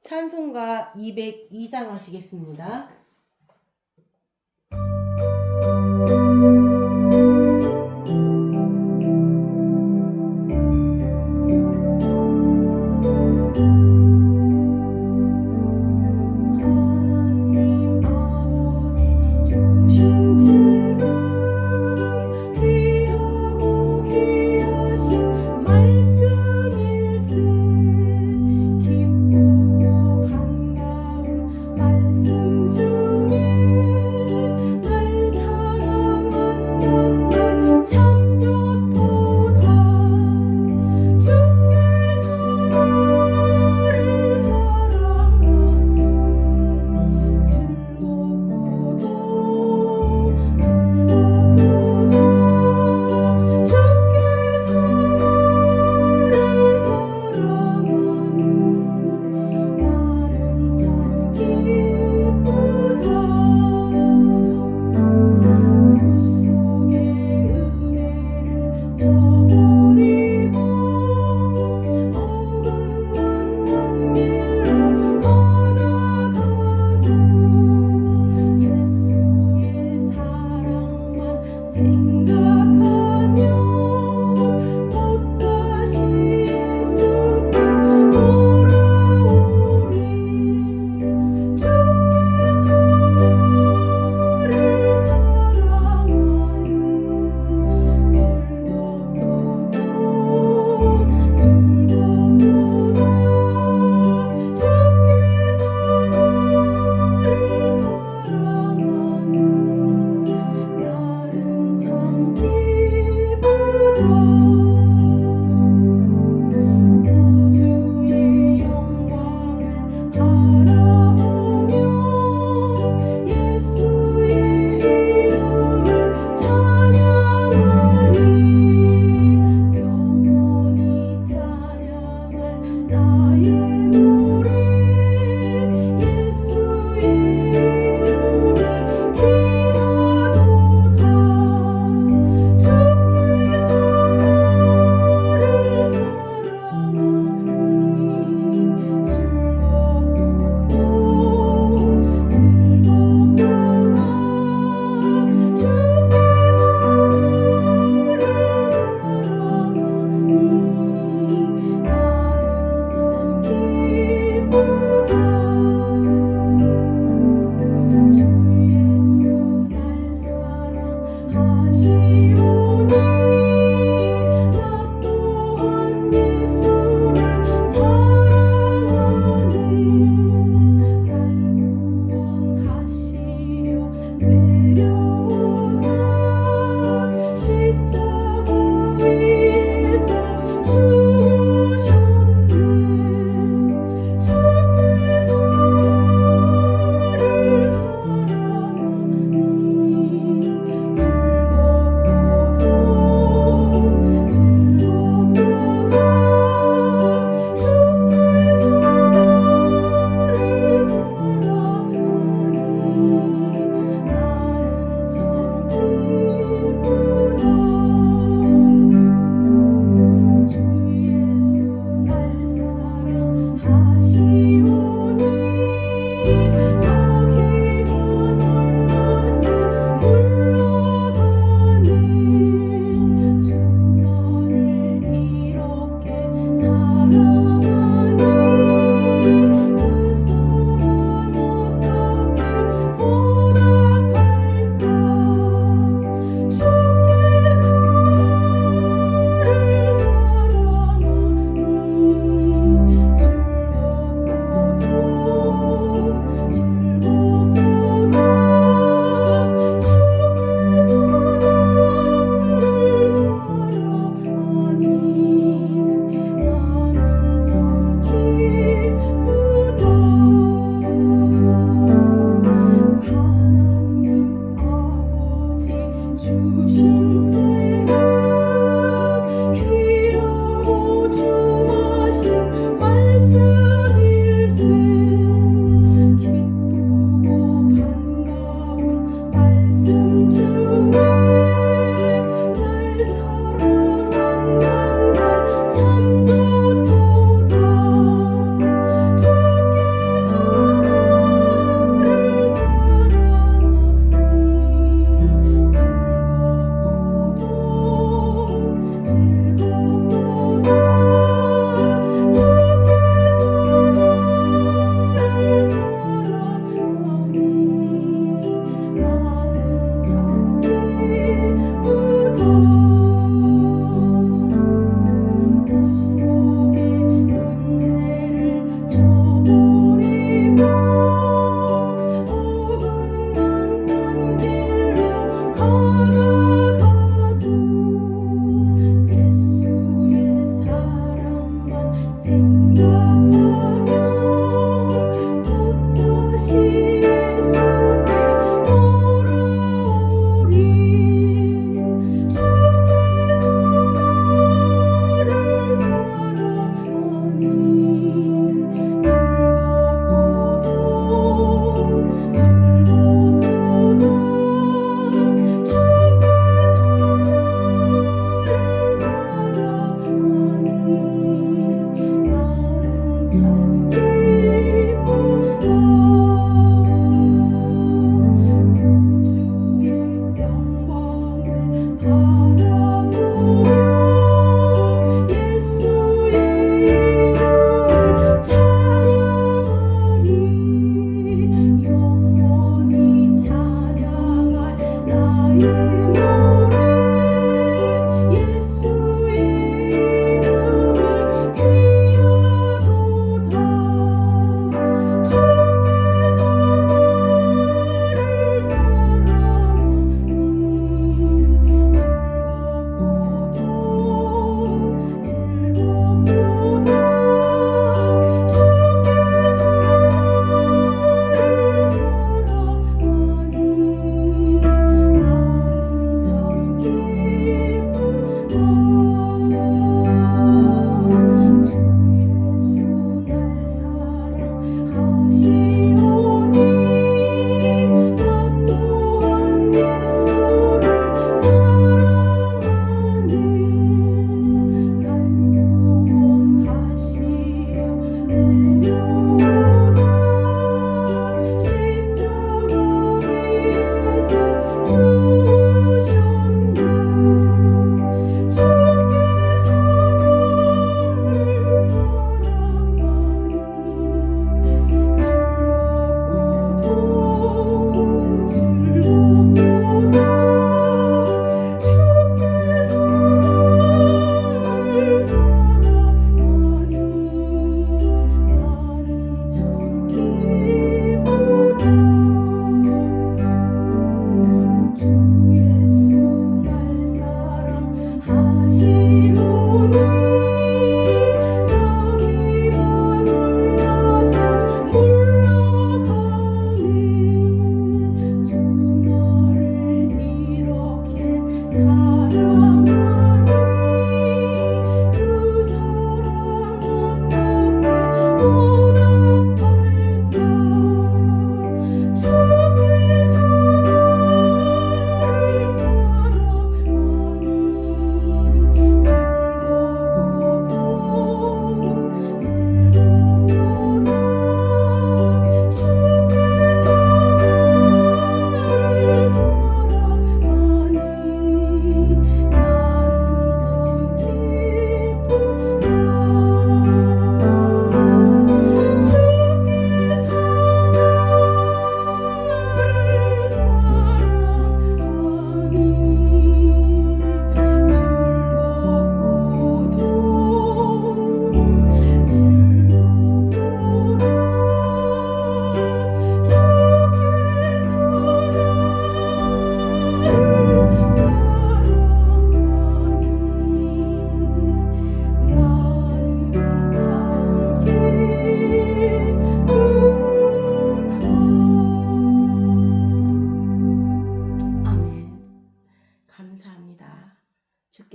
찬송가 202장 하시겠습니다. 주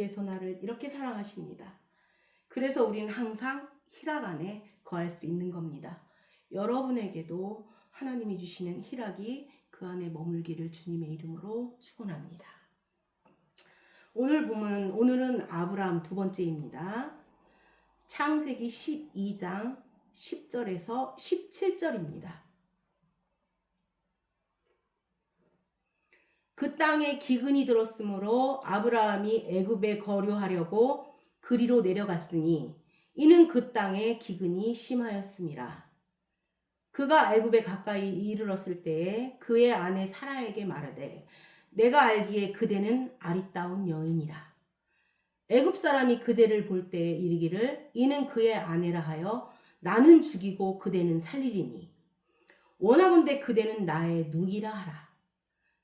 주께서 나를 이렇게 사랑하십니다. 그래서 우리는 항상 희락 안에 거할 수 있는 겁니다. 여러분에게도 하나님이 주시는 희락이 그 안에 머물기를 주님의 이름으로 축원합니다. 오늘은 아브라함 두 번째입니다. 창세기 12장 10절에서 17절입니다. 그 땅에 기근이 들었으므로 아브라함이 애굽에 거류하려고 그리로 내려갔으니 이는 그 땅에 기근이 심하였음이라. 그가 애굽에 가까이 이르렀을 때에 그의 아내 사라에게 말하되 내가 알기에 그대는 아리따운 여인이라. 애굽 사람이 그대를 볼 때에 이르기를 이는 그의 아내라 하여 나는 죽이고 그대는 살리리니 원하건대 그대는 나의 누이라 하라.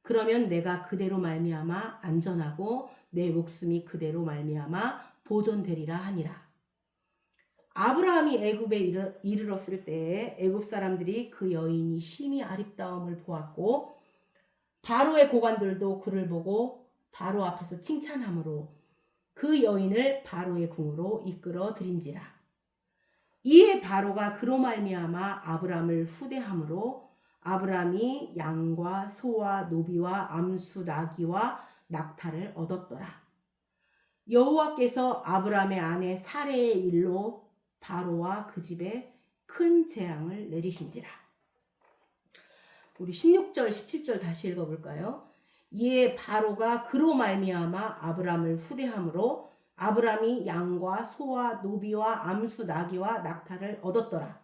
그러면 내가 그대로 말미암아 안전하고 내 목숨이 그대로 말미암아 보존되리라 하니라. 아브라함이 애굽에 이르렀을 때에 애굽 사람들이 그 여인이 심히 아름다움을 보았고 바로의 고관들도 그를 보고 바로 앞에서 칭찬하므로 그 여인을 바로의 궁으로 이끌어 들인지라. 이에 바로가 그로 말미암아 아브라함을 후대함으로 아브라함이 양과 소와 노비와 암수 나귀와 낙타를 얻었더라. 여호와께서 아브라함의 아내 사레의 일로 바로와 그 집에 큰 재앙을 내리신지라. 우리 16절 17절 다시 읽어볼까요? 이에 바로가 그로 말미암아 아브람을 후대함으로 아브람이 양과 소와 노비와 암수 나귀와 낙타를 얻었더라.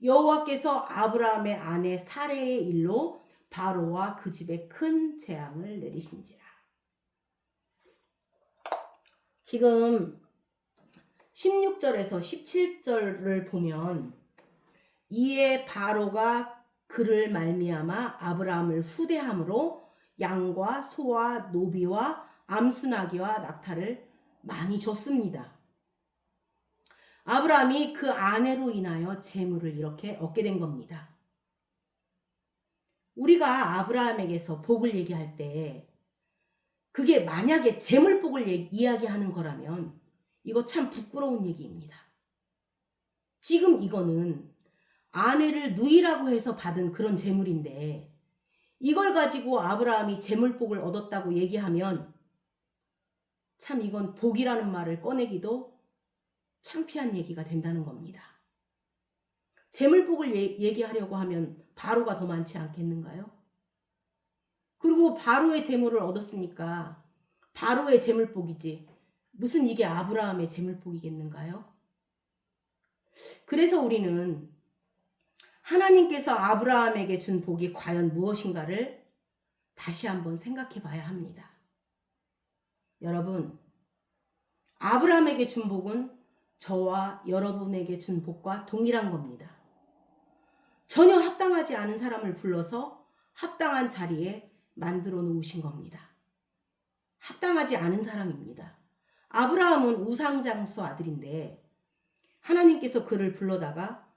여호와께서 아브라함의 아내 사레의 일로 바로와 그 집에 큰 재앙을 내리신지라. 지금 16절에서 17절을 보면 이에 바로가 그를 말미암아 아브라함을 후대함으로 양과 소와 노비와 암수나귀와 낙타를 많이 줬습니다. 아브라함이 그 아내로 인하여 재물을 이렇게 얻게 된 겁니다. 우리가 아브라함에게서 복을 얘기할 때 그게 만약에 재물복을 이야기하는 거라면 이거 참 부끄러운 얘기입니다. 지금 이거는 아내를 누이라고 해서 받은 그런 재물인데 이걸 가지고 아브라함이 재물복을 얻었다고 얘기하면 참 이건 복이라는 말을 꺼내기도 창피한 얘기가 된다는 겁니다. 재물복을 얘기하려고 하면 바로가 더 많지 않겠는가요? 그리고 바로의 재물을 얻었으니까 바로의 재물복이지 무슨 이게 아브라함의 재물복이겠는가요? 그래서 우리는 하나님께서 아브라함에게 준 복이 과연 무엇인가를 다시 한번 생각해 봐야 합니다. 여러분, 아브라함에게 준 복은 저와 여러분에게 준 복과 동일한 겁니다. 전혀 합당하지 않은 사람을 불러서 합당한 자리에 만들어 놓으신 겁니다. 합당하지 않은 사람입니다. 아브라함은 우상장수 아들인데 하나님께서 그를 불러다가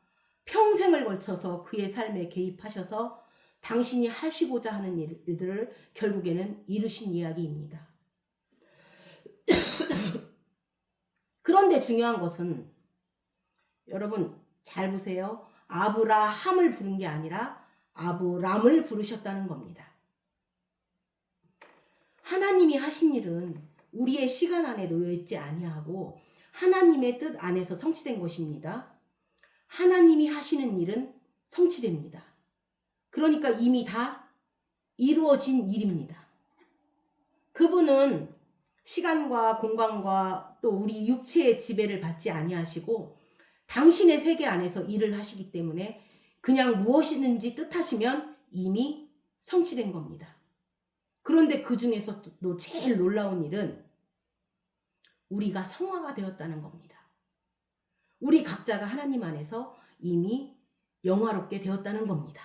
평생을 걸쳐서 그의 삶에 개입하셔서 당신이 하시고자 하는 일들을 결국에는 이루신 이야기입니다. 그런데 중요한 것은 여러분 잘 보세요. 아브라함을 부른 게 아니라 아브람을 부르셨다는 겁니다. 하나님이 하신 일은 우리의 시간 안에 놓여 있지 아니하고 하나님의 뜻 안에서 성취된 것입니다. 하나님이 하시는 일은 성취됩니다. 그러니까 이미 다 이루어진 일입니다. 그분은 시간과 공간과 또 우리 육체의 지배를 받지 아니하시고 당신의 세계 안에서 일을 하시기 때문에 그냥 무엇이든지 뜻하시면 이미 성취된 겁니다. 그런데 그 중에서도 제일 놀라운 일은 우리가 성화가 되었다는 겁니다. 우리 각자가 하나님 안에서 이미 영화롭게 되었다는 겁니다.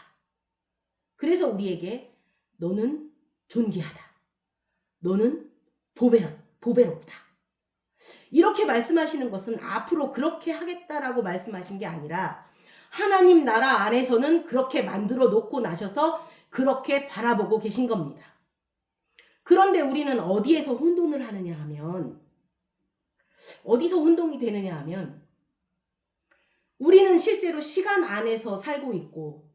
그래서 우리에게 너는 존귀하다. 너는 보배롭다. 이렇게 말씀하시는 것은 앞으로 그렇게 하겠다라고 말씀하신 게 아니라 하나님 나라 안에서는 그렇게 만들어 놓고 나셔서 그렇게 바라보고 계신 겁니다. 그런데 우리는 어디에서 혼돈을 하느냐 하면 어디서 혼동이 되느냐 하면 우리는 실제로 시간 안에서 살고 있고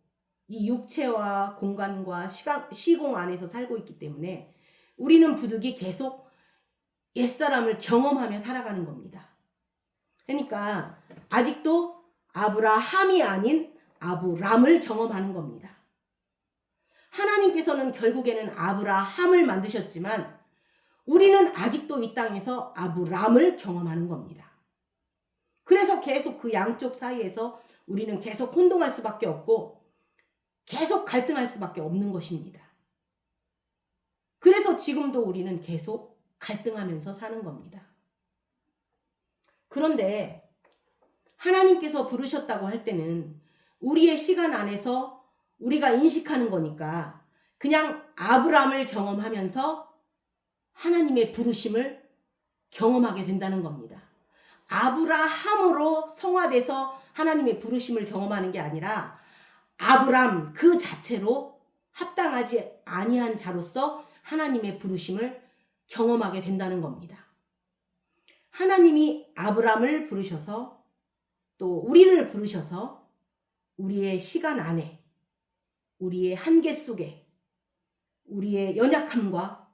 이 육체와 공간과 시공 안에서 살고 있기 때문에 우리는 부득이 계속 옛사람을 경험하며 살아가는 겁니다. 그러니까 아직도 아브라함이 아닌 아브람을 경험하는 겁니다. 하나님께서는 결국에는 아브라함을 만드셨지만 우리는 아직도 이 땅에서 아브람을 경험하는 겁니다. 그래서 계속 그 양쪽 사이에서 우리는 계속 혼동할 수밖에 없고 계속 갈등할 수밖에 없는 것입니다. 그래서 지금도 우리는 계속 갈등하면서 사는 겁니다. 그런데 하나님께서 부르셨다고 할 때는 우리의 시간 안에서 우리가 인식하는 거니까 그냥 아브람을 경험하면서 하나님의 부르심을 경험하게 된다는 겁니다. 아브라함으로 성화돼서 하나님의 부르심을 경험하는 게 아니라 아브람 그 자체로 합당하지 아니한 자로서 하나님의 부르심을 경험하게 된다는 겁니다. 하나님이 아브람을 부르셔서 또 우리를 부르셔서 우리의 시간 안에 우리의 한계 속에 우리의 연약함과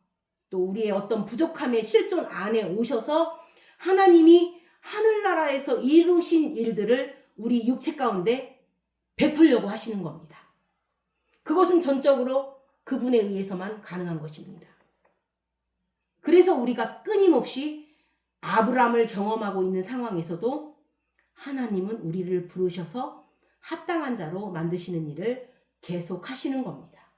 또 우리의 어떤 부족함의 실존 안에 오셔서 하나님이 하늘나라에서 이루신 일들을 우리 육체 가운데 베풀려고 하시는 겁니다. 그것은 전적으로 그분에 의해서만 가능한 것입니다. 그래서 우리가 끊임없이 아브라함을 경험하고 있는 상황에서도 하나님은 우리를 부르셔서 합당한 자로 만드시는 일을 계속 하시는 겁니다.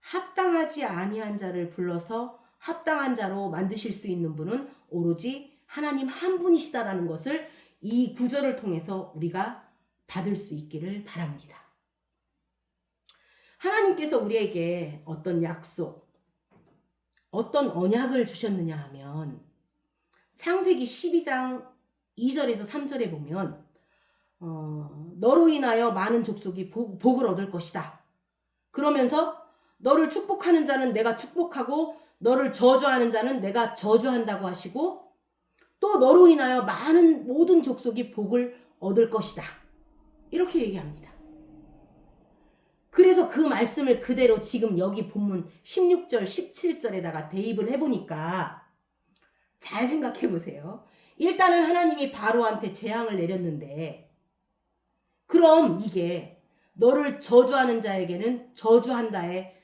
합당하지 아니한 자를 불러서 합당한 자로 만드실 수 있는 분은 오로지 하나님 한 분이시다라는 것을 이 구절을 통해서 우리가 받을 수 있기를 바랍니다. 하나님께서 우리에게 어떤 약속, 어떤 언약을 주셨느냐 하면 창세기 12장 2절에서 3절에 보면 너로 인하여 많은 족속이 복을 얻을 것이다. 그러면서 너를 축복하는 자는 내가 축복하고 너를 저주하는 자는 내가 저주한다고 하시고 또 너로 인하여 많은 모든 족속이 복을 얻을 것이다. 이렇게 얘기합니다. 그래서 그 말씀을 그대로 지금 여기 본문 16절, 17절에다가 대입을 해보니까 잘 생각해 보세요. 일단은 하나님이 바로한테 재앙을 내렸는데 그럼 이게 너를 저주하는 자에게는 저주한다에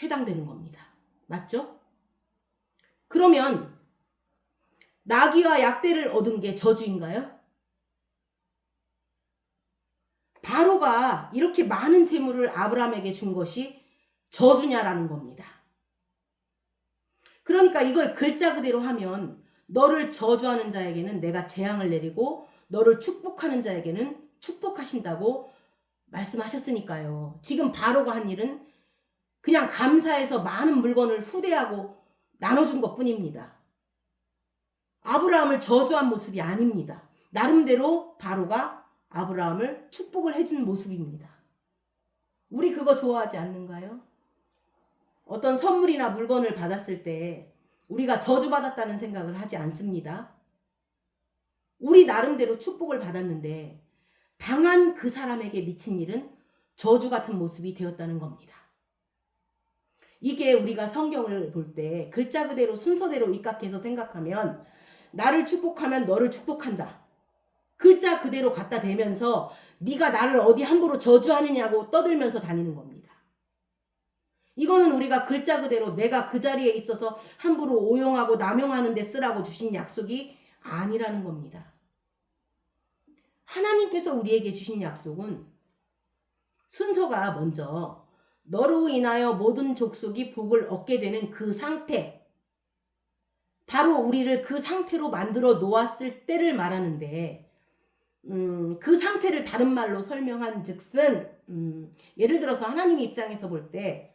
해당되는 겁니다. 맞죠? 그러면 나귀와 약대를 얻은 게 저주인가요? 바로가 이렇게 많은 재물을 아브라함에게 준 것이 저주냐라는 겁니다. 그러니까 이걸 글자 그대로 하면 너를 저주하는 자에게는 내가 재앙을 내리고 너를 축복하는 자에게는 축복하신다고 말씀하셨으니까요. 지금 바로가 한 일은 그냥 감사해서 많은 물건을 후대하고 나눠준 것뿐입니다. 아브라함을 저주한 모습이 아닙니다. 나름대로 바로가 아브라함을 축복을 해준 모습입니다. 우리 그거 좋아하지 않는가요? 어떤 선물이나 물건을 받았을 때 우리가 저주받았다는 생각을 하지 않습니다. 우리 나름대로 축복을 받았는데 당한 그 사람에게 미친 일은 저주 같은 모습이 되었다는 겁니다. 이게 우리가 성경을 볼 때 글자 그대로 순서대로 입각해서 생각하면 나를 축복하면 너를 축복한다. 글자 그대로 갖다 대면서 네가 나를 어디 함부로 저주하느냐고 떠들면서 다니는 겁니다. 이거는 우리가 글자 그대로 내가 그 자리에 있어서 함부로 오용하고 남용하는 데 쓰라고 주신 약속이 아니라는 겁니다. 하나님께서 우리에게 주신 약속은 순서가 먼저 너로 인하여 모든 족속이 복을 얻게 되는 그 상태, 바로 우리를 그 상태로 만들어 놓았을 때를 말하는데 그 상태를 다른 말로 설명한 즉슨 예를 들어서 하나님 입장에서 볼 때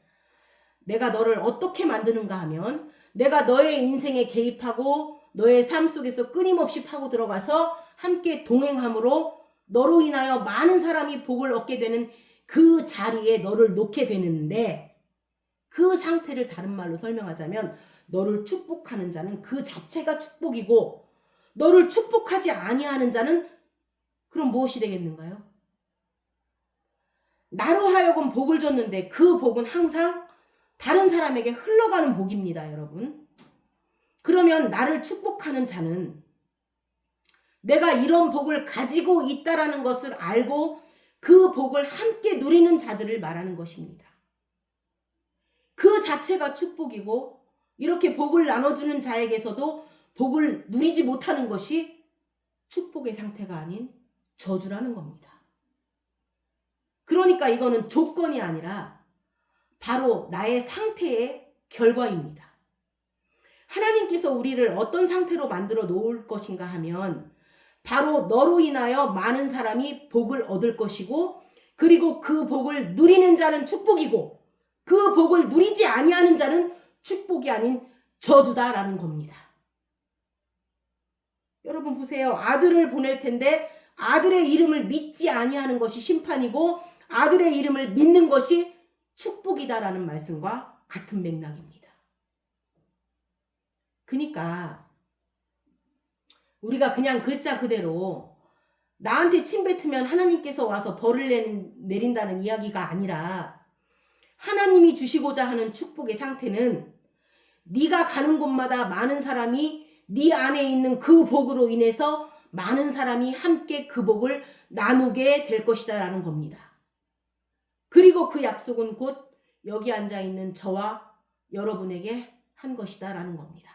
내가 너를 어떻게 만드는가 하면 내가 너의 인생에 개입하고 너의 삶 속에서 끊임없이 파고 들어가서 함께 동행함으로 너로 인하여 많은 사람이 복을 얻게 되는 그 자리에 너를 놓게 되는데 그 상태를 다른 말로 설명하자면 너를 축복하는 자는 그 자체가 축복이고 너를 축복하지 아니하는 자는 그럼 무엇이 되겠는가요? 나로 하여금 복을 줬는데 그 복은 항상 다른 사람에게 흘러가는 복입니다, 여러분. 그러면 나를 축복하는 자는 내가 이런 복을 가지고 있다라는 것을 알고 그 복을 함께 누리는 자들을 말하는 것입니다. 그 자체가 축복이고 이렇게 복을 나눠주는 자에게서도 복을 누리지 못하는 것이 축복의 상태가 아닌 저주라는 겁니다. 그러니까 이거는 조건이 아니라 바로 나의 상태의 결과입니다. 하나님께서 우리를 어떤 상태로 만들어 놓을 것인가 하면 바로 너로 인하여 많은 사람이 복을 얻을 것이고 그리고 그 복을 누리는 자는 축복이고 그 복을 누리지 아니하는 자는 축복이 아닌 저주다라는 겁니다. 여러분 보세요. 아들을 보낼 텐데 아들의 이름을 믿지 아니하는 것이 심판이고 아들의 이름을 믿는 것이 축복이다라는 말씀과 같은 맥락입니다. 그러니까 우리가 그냥 글자 그대로 나한테 침 뱉으면 하나님께서 와서 벌을 내린다는 이야기가 아니라 하나님이 주시고자 하는 축복의 상태는 네가 가는 곳마다 많은 사람이 네 안에 있는 그 복으로 인해서 많은 사람이 함께 그 복을 나누게 될 것이다 라는 겁니다. 그리고 그 약속은 곧 여기 앉아 있는 저와 여러분에게 한 것이다 라는 겁니다.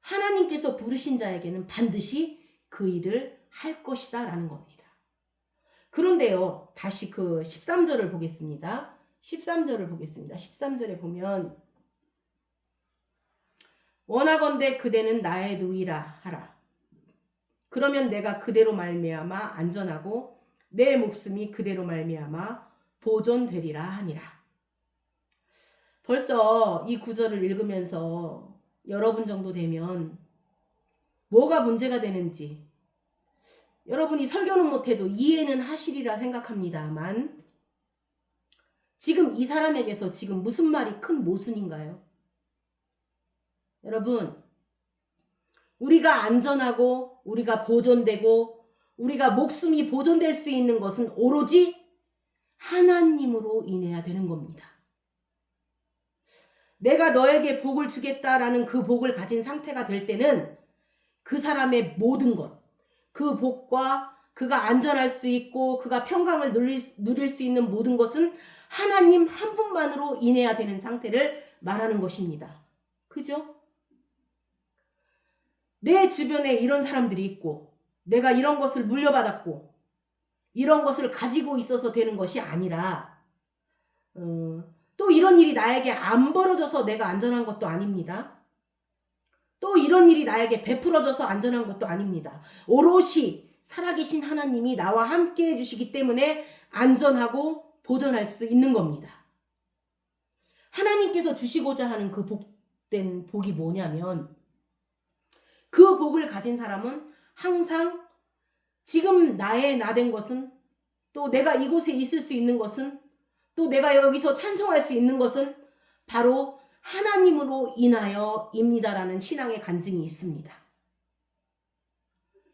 하나님께서 부르신 자에게는 반드시 그 일을 할 것이다 라는 겁니다. 그런데요, 다시 그 13절을 보겠습니다. 13절을 보겠습니다. 13절에 보면 원하건대 그대는 나의 누이라 하라. 그러면 내가 그대로 말미암아 안전하고 내 목숨이 그대로 말미암아 보존되리라 하니라. 벌써 이 구절을 읽으면서 여러분 정도 되면 뭐가 문제가 되는지 여러분이 설교는 못해도 이해는 하시리라 생각합니다만 지금 이 사람에게서 지금 무슨 말이 큰 모순인가요? 여러분, 우리가 안전하고 우리가 보존되고 우리가 목숨이 보존될 수 있는 것은 오로지 하나님으로 인해야 되는 겁니다. 내가 너에게 복을 주겠다라는 그 복을 가진 상태가 될 때는 그 사람의 모든 것, 그 복과 그가 안전할 수 있고 그가 평강을 누릴 수 있는 모든 것은 하나님 한 분만으로 인해야 되는 상태를 말하는 것입니다. 그죠? 내 주변에 이런 사람들이 있고 내가 이런 것을 물려받았고 이런 것을 가지고 있어서 되는 것이 아니라 또 이런 일이 나에게 안 벌어져서 내가 안전한 것도 아닙니다. 또 이런 일이 나에게 베풀어져서 안전한 것도 아닙니다. 오롯이 살아계신 하나님이 나와 함께 해주시기 때문에 안전하고 보존할 수 있는 겁니다. 하나님께서 주시고자 하는 그 복된 복이 뭐냐면 그 복을 가진 사람은 항상 지금 나의 나된 것은 또 내가 이곳에 있을 수 있는 것은 또 내가 여기서 찬송할 수 있는 것은 바로 하나님으로 인하여입니다라는 신앙의 간증이 있습니다.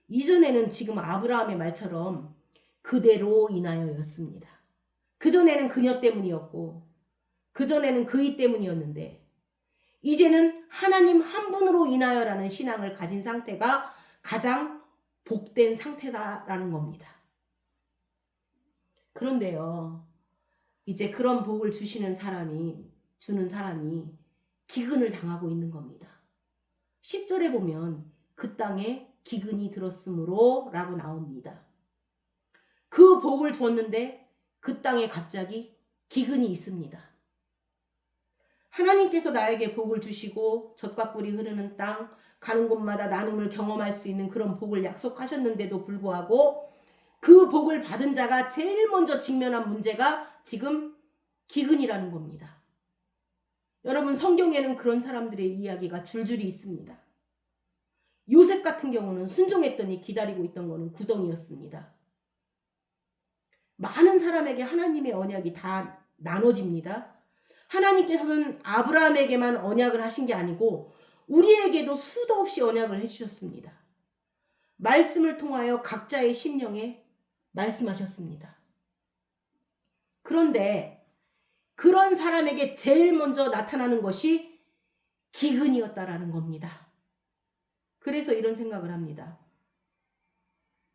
이전에는 지금 아브라함의 말처럼 그대로 인하여였습니다. 그전에는 그녀 때문이었고 그전에는 그이 때문이었는데 이제는 하나님 한 분으로 인하여라는 신앙을 가진 상태가 가장 복된 상태다라는 겁니다. 그런데요, 이제 그런 복을 주는 사람이 기근을 당하고 있는 겁니다. 10절에 보면 그 땅에 기근이 들었으므로 라고 나옵니다. 그 복을 줬는데 그 땅에 갑자기 기근이 있습니다. 하나님께서 나에게 복을 주시고 젖과 꿀이 흐르는 땅, 가는 곳마다 나눔을 경험할 수 있는 그런 복을 약속하셨는데도 불구하고 그 복을 받은 자가 제일 먼저 직면한 문제가 지금 기근이라는 겁니다. 여러분, 성경에는 그런 사람들의 이야기가 줄줄이 있습니다. 요셉 같은 경우는 순종했더니 기다리고 있던 것은 구덩이였습니다. 많은 사람에게 하나님의 언약이 다 나눠집니다. 하나님께서는 아브라함에게만 언약을 하신 게 아니고 우리에게도 수도 없이 언약을 해주셨습니다. 말씀을 통하여 각자의 심령에 말씀하셨습니다. 그런데 그런 사람에게 제일 먼저 나타나는 것이 기근이었다라는 겁니다. 그래서 이런 생각을 합니다.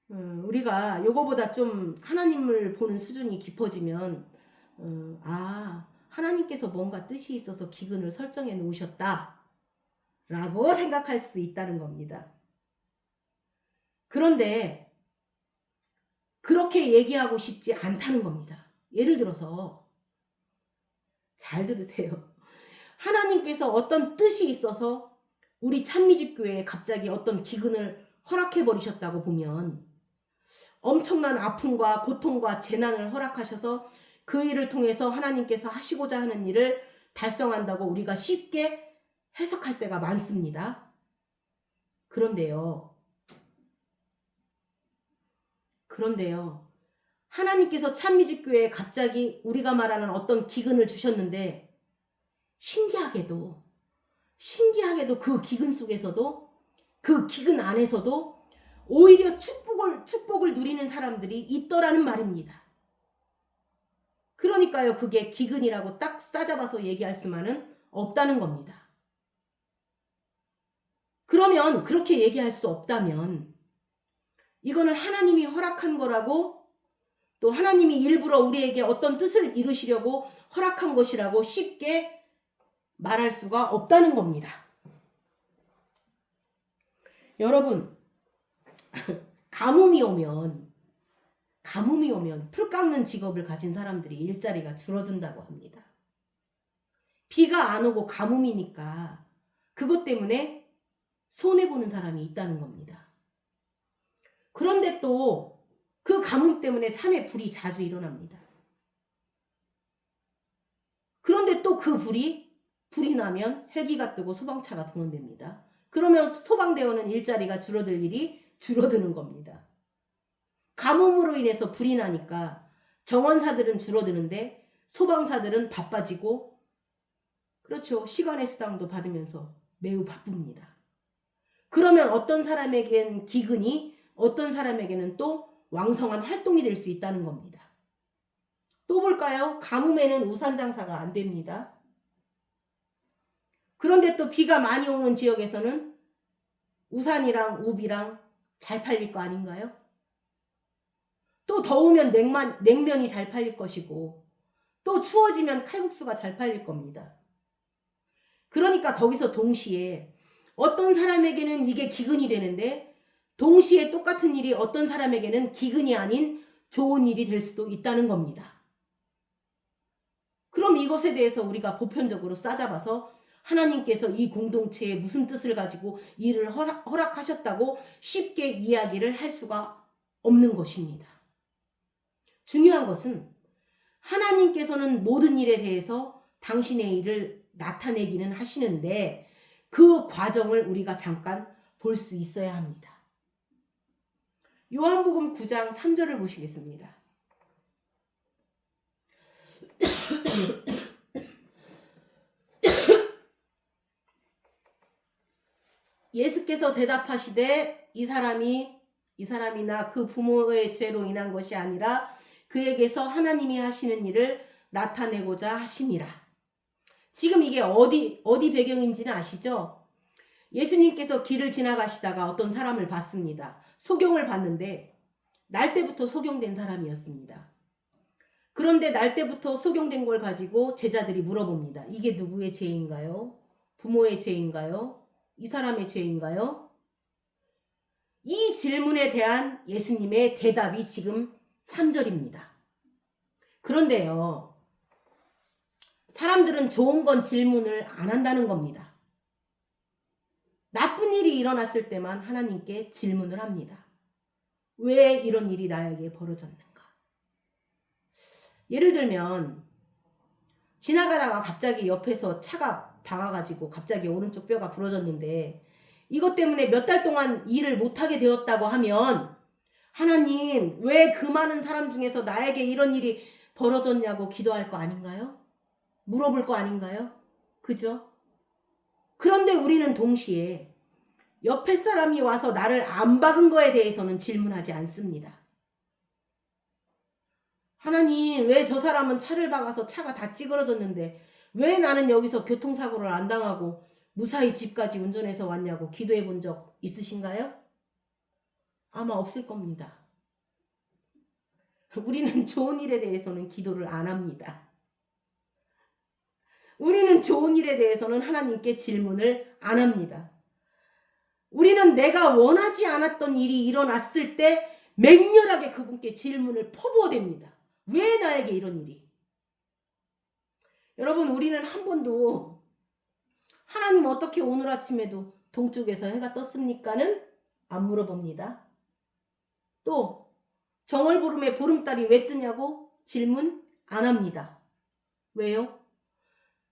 우리가 요거보다 좀 하나님을 보는 수준이 깊어지면 하나님께서 뭔가 뜻이 있어서 기근을 설정해 놓으셨다 라고 생각할 수 있다는 겁니다. 그런데 그렇게 얘기하고 싶지 않다는 겁니다. 예를 들어서 잘 들으세요. 하나님께서 어떤 뜻이 있어서 우리 찬미집교회에 갑자기 어떤 기근을 허락해 버리셨다고 보면 엄청난 아픔과 고통과 재난을 허락하셔서 그 일을 통해서 하나님께서 하시고자 하는 일을 달성한다고 우리가 쉽게 해석할 때가 많습니다. 그런데요. 하나님께서 찬미집교회에 갑자기 우리가 말하는 어떤 기근을 주셨는데 신기하게도 그 기근 속에서도 그 기근 안에서도 오히려 축복을 누리는 사람들이 있더라는 말입니다. 그러니까요, 그게 기근이라고 딱 싸잡아서 얘기할 수만은 없다는 겁니다. 그러면 그렇게 얘기할 수 없다면 이거는 하나님이 허락한 거라고, 또 하나님이 일부러 우리에게 어떤 뜻을 이루시려고 허락한 것이라고 쉽게 말할 수가 없다는 겁니다. 여러분, 가뭄이 오면 풀 깎는 직업을 가진 사람들이 일자리가 줄어든다고 합니다. 비가 안 오고 가뭄이니까 그것 때문에 손해보는 사람이 있다는 겁니다. 그런데 또 그 가뭄 때문에 산에 불이 자주 일어납니다. 그런데 또 그 불이 나면 헬기가 뜨고 소방차가 동원됩니다. 그러면 소방대원은 일자리가 줄어들 일이 줄어드는 겁니다. 가뭄으로 인해서 불이 나니까 정원사들은 줄어드는데 소방사들은 바빠지고, 그렇죠. 시간의 수당도 받으면서 매우 바쁩니다. 그러면 어떤 사람에겐 기근이, 어떤 사람에게는 또 왕성한 활동이 될 수 있다는 겁니다. 또 볼까요? 가뭄에는 우산 장사가 안 됩니다. 그런데 또 비가 많이 오는 지역에서는 우산이랑 우비랑 잘 팔릴 거 아닌가요? 또 더우면 냉면이 잘 팔릴 것이고, 또 추워지면 칼국수가 잘 팔릴 겁니다. 그러니까 거기서 동시에 어떤 사람에게는 이게 기근이 되는데, 동시에 똑같은 일이 어떤 사람에게는 기근이 아닌 좋은 일이 될 수도 있다는 겁니다. 그럼 이것에 대해서 우리가 보편적으로 싸잡아서 하나님께서 이 공동체에 무슨 뜻을 가지고 일을 허락하셨다고 쉽게 이야기를 할 수가 없는 것입니다. 중요한 것은 하나님께서는 모든 일에 대해서 당신의 일을 나타내기는 하시는데 그 과정을 우리가 잠깐 볼 수 있어야 합니다. 요한복음 9장 3절을 보시겠습니다. 예수께서 대답하시되 이 사람이나 그 부모의 죄로 인한 것이 아니라 그에게서 하나님이 하시는 일을 나타내고자 하심이라. 지금 이게 어디 배경인지는 아시죠? 예수님께서 길을 지나가시다가 어떤 사람을 봤습니다. 소경을 봤는데 날 때부터 소경된 사람이었습니다. 그런데 날 때부터 소경된 걸 가지고 제자들이 물어봅니다. 이게 누구의 죄인가요? 부모의 죄인가요? 이 사람의 죄인가요? 이 질문에 대한 예수님의 대답이 지금 3절입니다. 그런데요, 사람들은 좋은 건 질문을 안 한다는 겁니다. 나쁜 일이 일어났을 때만 하나님께 질문을 합니다. 왜 이런 일이 나에게 벌어졌는가? 예를 들면 지나가다가 갑자기 옆에서 차가 박아가지고 갑자기 오른쪽 뼈가 부러졌는데 이것 때문에 몇 달 동안 일을 못하게 되었다고 하면 하나님 왜 그 많은 사람 중에서 나에게 이런 일이 벌어졌냐고 기도할 거 아닌가요? 물어볼 거 아닌가요? 그죠? 그런데 우리는 동시에 옆에 사람이 와서 나를 안 박은 거에 대해서는 질문하지 않습니다. 하나님 왜 저 사람은 차를 박아서 차가 다 찌그러졌는데 왜 나는 여기서 교통사고를 안 당하고 무사히 집까지 운전해서 왔냐고 기도해 본 적 있으신가요? 아마 없을 겁니다. 우리는 좋은 일에 대해서는 기도를 안 합니다. 우리는 좋은 일에 대해서는 하나님께 질문을 안 합니다. 우리는 내가 원하지 않았던 일이 일어났을 때 맹렬하게 그분께 질문을 퍼부어댑니다. 왜 나에게 이런 일이? 여러분, 우리는 한 번도 하나님 어떻게 오늘 아침에도 동쪽에서 해가 떴습니까는 안 물어봅니다. 또 정월보름에 보름달이 왜 뜨냐고 질문 안 합니다. 왜요?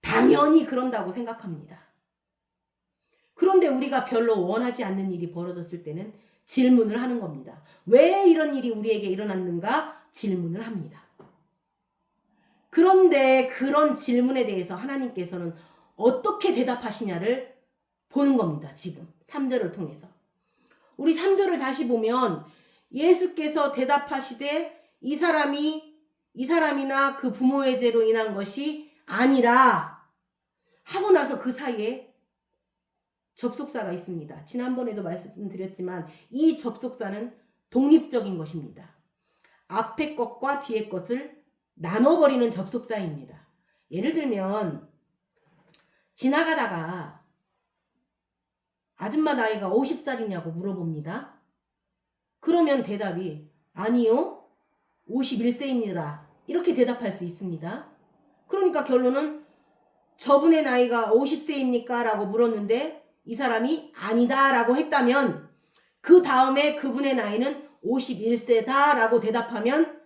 당연히 그런다고 생각합니다. 그런데 우리가 별로 원하지 않는 일이 벌어졌을 때는 질문을 하는 겁니다. 왜 이런 일이 우리에게 일어났는가 질문을 합니다. 그런데 그런 질문에 대해서 하나님께서는 어떻게 대답하시냐를 보는 겁니다. 지금 3절을 통해서. 우리 3절을 다시 보면 예수께서 대답하시되 이 사람이나 그 부모의 죄로 인한 것이 아니라 하고 나서 그 사이에 접속사가 있습니다. 지난번에도 말씀드렸지만 이 접속사는 독립적인 것입니다. 앞에 것과 뒤에 것을 나눠버리는 접속사입니다. 예를 들면 지나가다가 아줌마 나이가 50살이냐고 물어봅니다. 그러면 대답이 아니요, 51세입니다. 이렇게 대답할 수 있습니다. 그러니까 결론은 저분의 나이가 50세입니까? 라고 물었는데 이 사람이 아니다 라고 했다면 그 다음에 그분의 나이는 51세다 라고 대답하면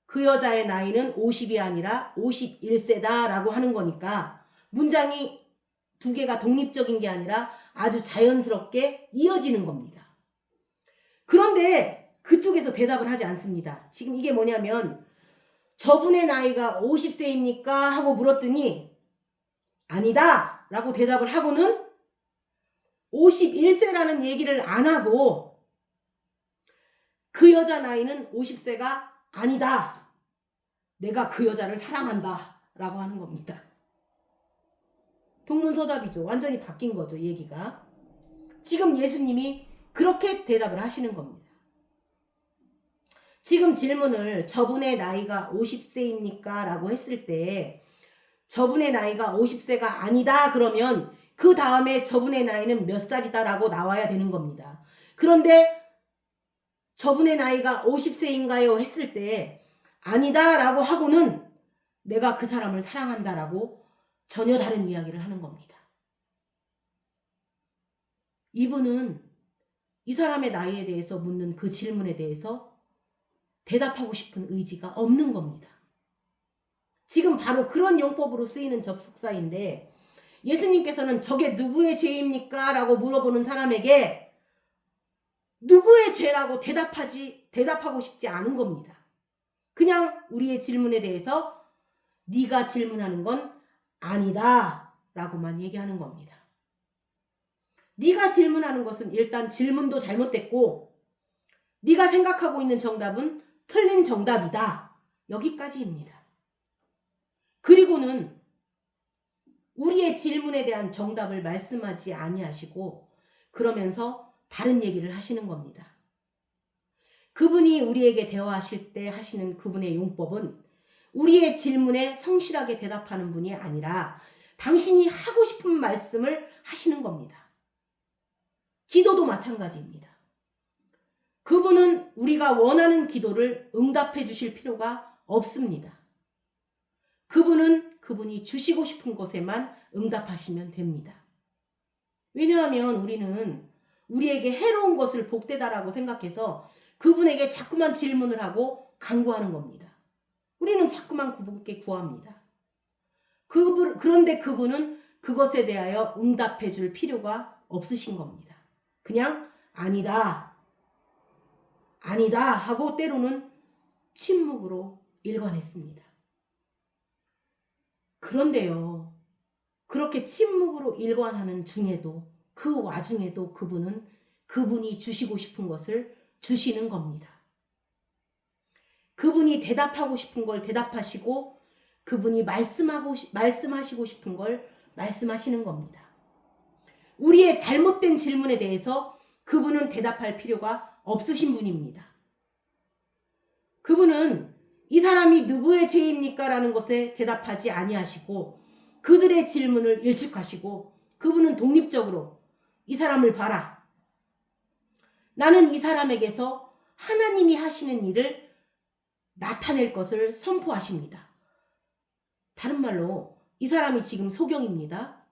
그 여자의 나이는 50이 아니라 51세다 라고 하는 거니까 문장이 두 개가 독립적인 게 아니라 아주 자연스럽게 이어지는 겁니다. 그런데 그쪽에서 대답을 하지 않습니다. 지금 이게 뭐냐면 저분의 나이가 50세입니까? 하고 물었더니 아니다 라고 대답을 하고는 51세라는 얘기를 안 하고 그 여자 나이는 50세가 아니다. 내가 그 여자를 사랑한다 라고 하는 겁니다. 동문서답이죠. 완전히 바뀐 거죠. 얘기가. 지금 예수님이 그렇게 대답을 하시는 겁니다. 지금 질문을 저분의 나이가 50세입니까? 라고 했을 때 저분의 나이가 50세가 아니다 그러면 그 다음에 저분의 나이는 몇 살이다 라고 나와야 되는 겁니다. 그런데 저분의 나이가 50세인가요? 했을 때 아니다 라고 하고는 내가 그 사람을 사랑한다 라고 전혀 다른 이야기를 하는 겁니다. 이분은 이 사람의 나이에 대해서 묻는 그 질문에 대해서 대답하고 싶은 의지가 없는 겁니다. 지금 바로 그런 용법으로 쓰이는 접속사인데 예수님께서는 저게 누구의 죄입니까? 라고 물어보는 사람에게 누구의 죄라고 대답하고 싶지 않은 겁니다. 그냥 우리의 질문에 대해서 네가 질문하는 건 아니다 라고만 얘기하는 겁니다. 네가 질문하는 것은 일단 질문도 잘못됐고 네가 생각하고 있는 정답은 틀린 정답이다. 여기까지입니다. 그리고는 우리의 질문에 대한 정답을 말씀하지 아니하시고 그러면서 다른 얘기를 하시는 겁니다. 그분이 우리에게 대화하실 때 하시는 그분의 용법은 우리의 질문에 성실하게 대답하는 분이 아니라 당신이 하고 싶은 말씀을 하시는 겁니다. 기도도 마찬가지입니다. 그분은 우리가 원하는 기도를 응답해 주실 필요가 없습니다. 그분은 그분이 주시고 싶은 것에만 응답하시면 됩니다. 왜냐하면 우리는 우리에게 해로운 것을 복되다라고 생각해서 그분에게 자꾸만 질문을 하고 간구하는 겁니다. 우리는 자꾸만 그분께 구합니다. 그런데 그분은 그것에 대하여 응답해 줄 필요가 없으신 겁니다. 그냥 아니다, 아니다 하고 때로는 침묵으로 일관했습니다. 그런데요, 그렇게 침묵으로 일관하는 중에도 그 와중에도 그분은 그분이 주시고 싶은 것을 주시는 겁니다. 그분이 대답하고 싶은 걸 대답하시고 그분이 말씀하시고 싶은 걸 말씀하시는 겁니다. 우리의 잘못된 질문에 대해서 그분은 대답할 필요가 없으신 분입니다. 그분은 이 사람이 누구의 죄입니까? 라는 것에 대답하지 아니하시고 그들의 질문을 일축하시고 그분은 독립적으로 이 사람을 봐라. 나는 이 사람에게서 하나님이 하시는 일을 나타낼 것을 선포하십니다. 다른 말로 이 사람이 지금 소경입니다.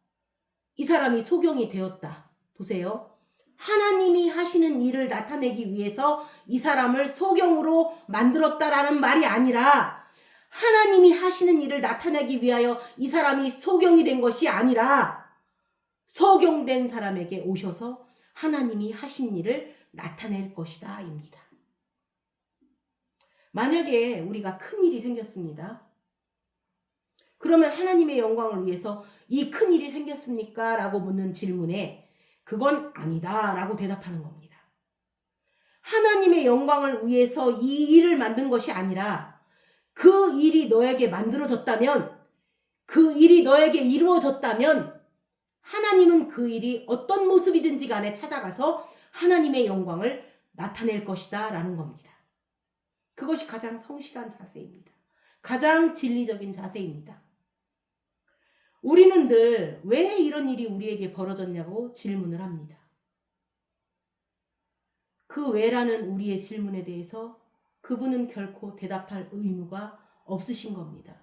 이 사람이 소경이 되었다. 보세요. 하나님이 하시는 일을 나타내기 위해서 이 사람을 소경으로 만들었다라는 말이 아니라 하나님이 하시는 일을 나타내기 위하여 이 사람이 소경이 된 것이 아니라 소경된 사람에게 오셔서 하나님이 하신 일을 나타낼 것이다 입니다. 만약에 우리가 큰 일이 생겼습니다. 그러면 하나님의 영광을 위해서 이 큰 일이 생겼습니까? 라고 묻는 질문에 그건 아니다 라고 대답하는 겁니다. 하나님의 영광을 위해서 이 일을 만든 것이 아니라 그 일이 너에게 만들어졌다면, 그 일이 너에게 이루어졌다면 하나님은 그 일이 어떤 모습이든지 간에 찾아가서 하나님의 영광을 나타낼 것이다 라는 겁니다. 그것이 가장 성실한 자세입니다. 가장 진리적인 자세입니다. 우리는 늘 왜 이런 일이 우리에게 벌어졌냐고 질문을 합니다. 그 왜라는 우리의 질문에 대해서 그분은 결코 대답할 의무가 없으신 겁니다.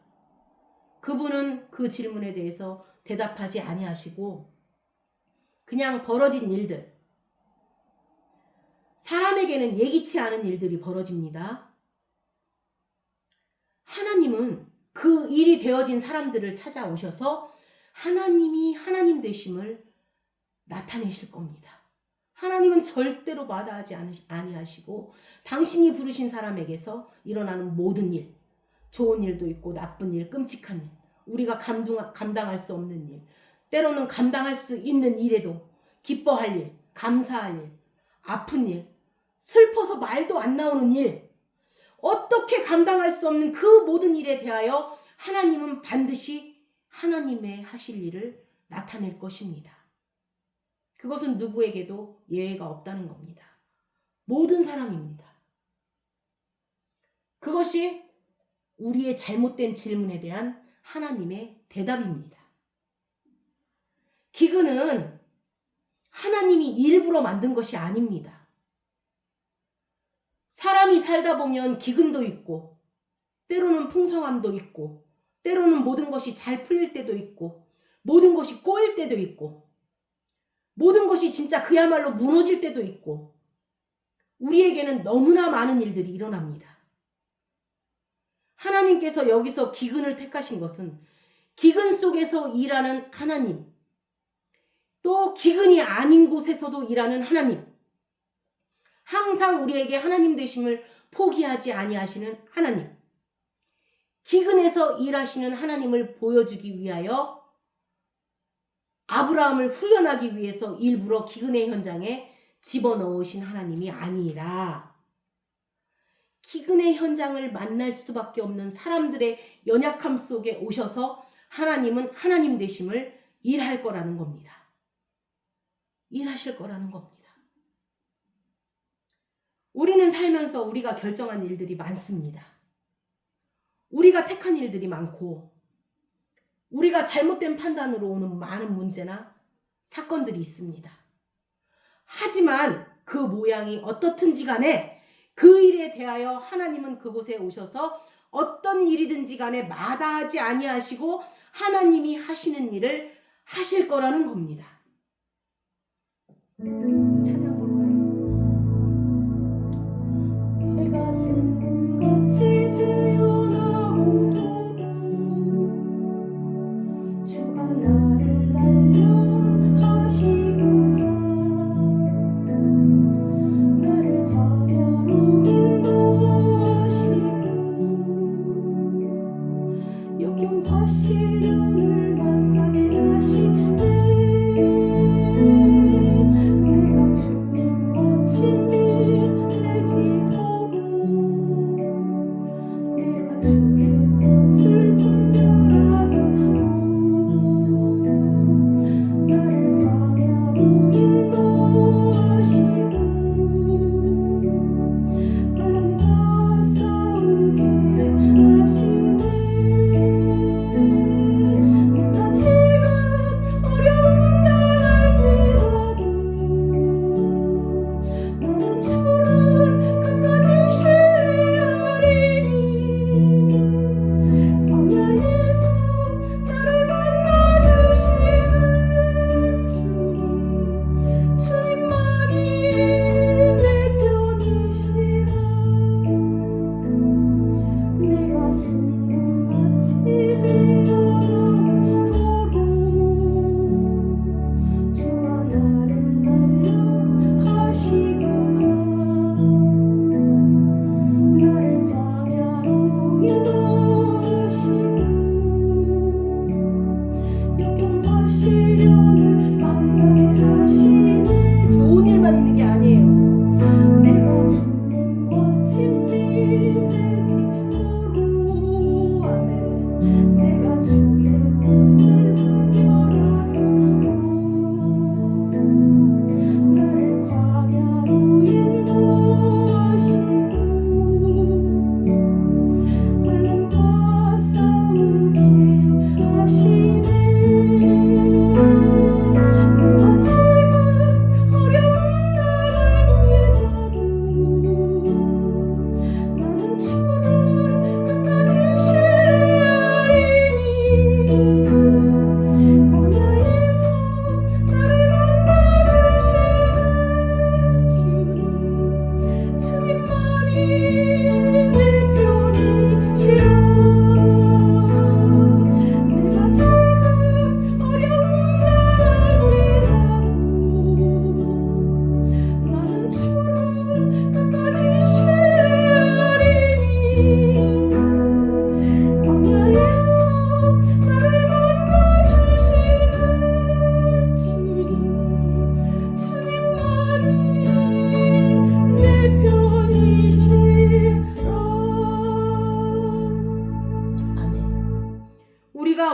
그분은 그 질문에 대해서 대답하지 아니하시고 그냥 벌어진 일들, 사람에게는 예기치 않은 일들이 벌어집니다. 하나님은 그 일이 되어진 사람들을 찾아오셔서 하나님이 하나님 되심을 나타내실 겁니다. 하나님은 절대로 마다하지 아니하시고 당신이 부르신 사람에게서 일어나는 모든 일, 좋은 일도 있고 나쁜 일, 끔찍한 일, 우리가 감당할 수 없는 일, 때로는 감당할 수 있는 일에도 기뻐할 일, 감사할 일, 아픈 일, 슬퍼서 말도 안 나오는 일, 어떻게 감당할 수 없는 그 모든 일에 대하여 하나님은 반드시 하나님의 하실 일을 나타낼 것입니다. 그것은 누구에게도 예외가 없다는 겁니다. 모든 사람입니다. 그것이 우리의 잘못된 질문에 대한 하나님의 대답입니다. 기근은 하나님이 일부러 만든 것이 아닙니다. 사람이 살다 보면 기근도 있고 때로는 풍성함도 있고 때로는 모든 것이 잘 풀릴 때도 있고 모든 것이 꼬일 때도 있고 모든 것이 진짜 그야말로 무너질 때도 있고 우리에게는 너무나 많은 일들이 일어납니다. 하나님께서 여기서 기근을 택하신 것은 기근 속에서 일하는 하나님, 또 기근이 아닌 곳에서도 일하는 하나님, 항상 우리에게 하나님 되심을 포기하지 아니하시는 하나님, 기근에서 일하시는 하나님을 보여주기 위하여 아브라함을 훈련하기 위해서 일부러 기근의 현장에 집어넣으신 하나님이 아니라 기근의 현장을 만날 수밖에 없는 사람들의 연약함 속에 오셔서 하나님은 하나님 되심을 일할 거라는 겁니다. 일하실 거라는 겁니다. 우리는 살면서 우리가 결정한 일들이 많습니다. 우리가 택한 일들이 많고 우리가 잘못된 판단으로 오는 많은 문제나 사건들이 있습니다. 하지만 그 모양이 어떻든지 간에 그 일에 대하여 하나님은 그곳에 오셔서 어떤 일이든지 간에 마다하지 아니하시고 하나님이 하시는 일을 하실 거라는 겁니다. 찬양 볼까요? 해가 승금같이 되어나오도록 주가 나를 단련하시고자 나를 광야로 인도하시고 역경과 시련을 만나게 하시네. 내가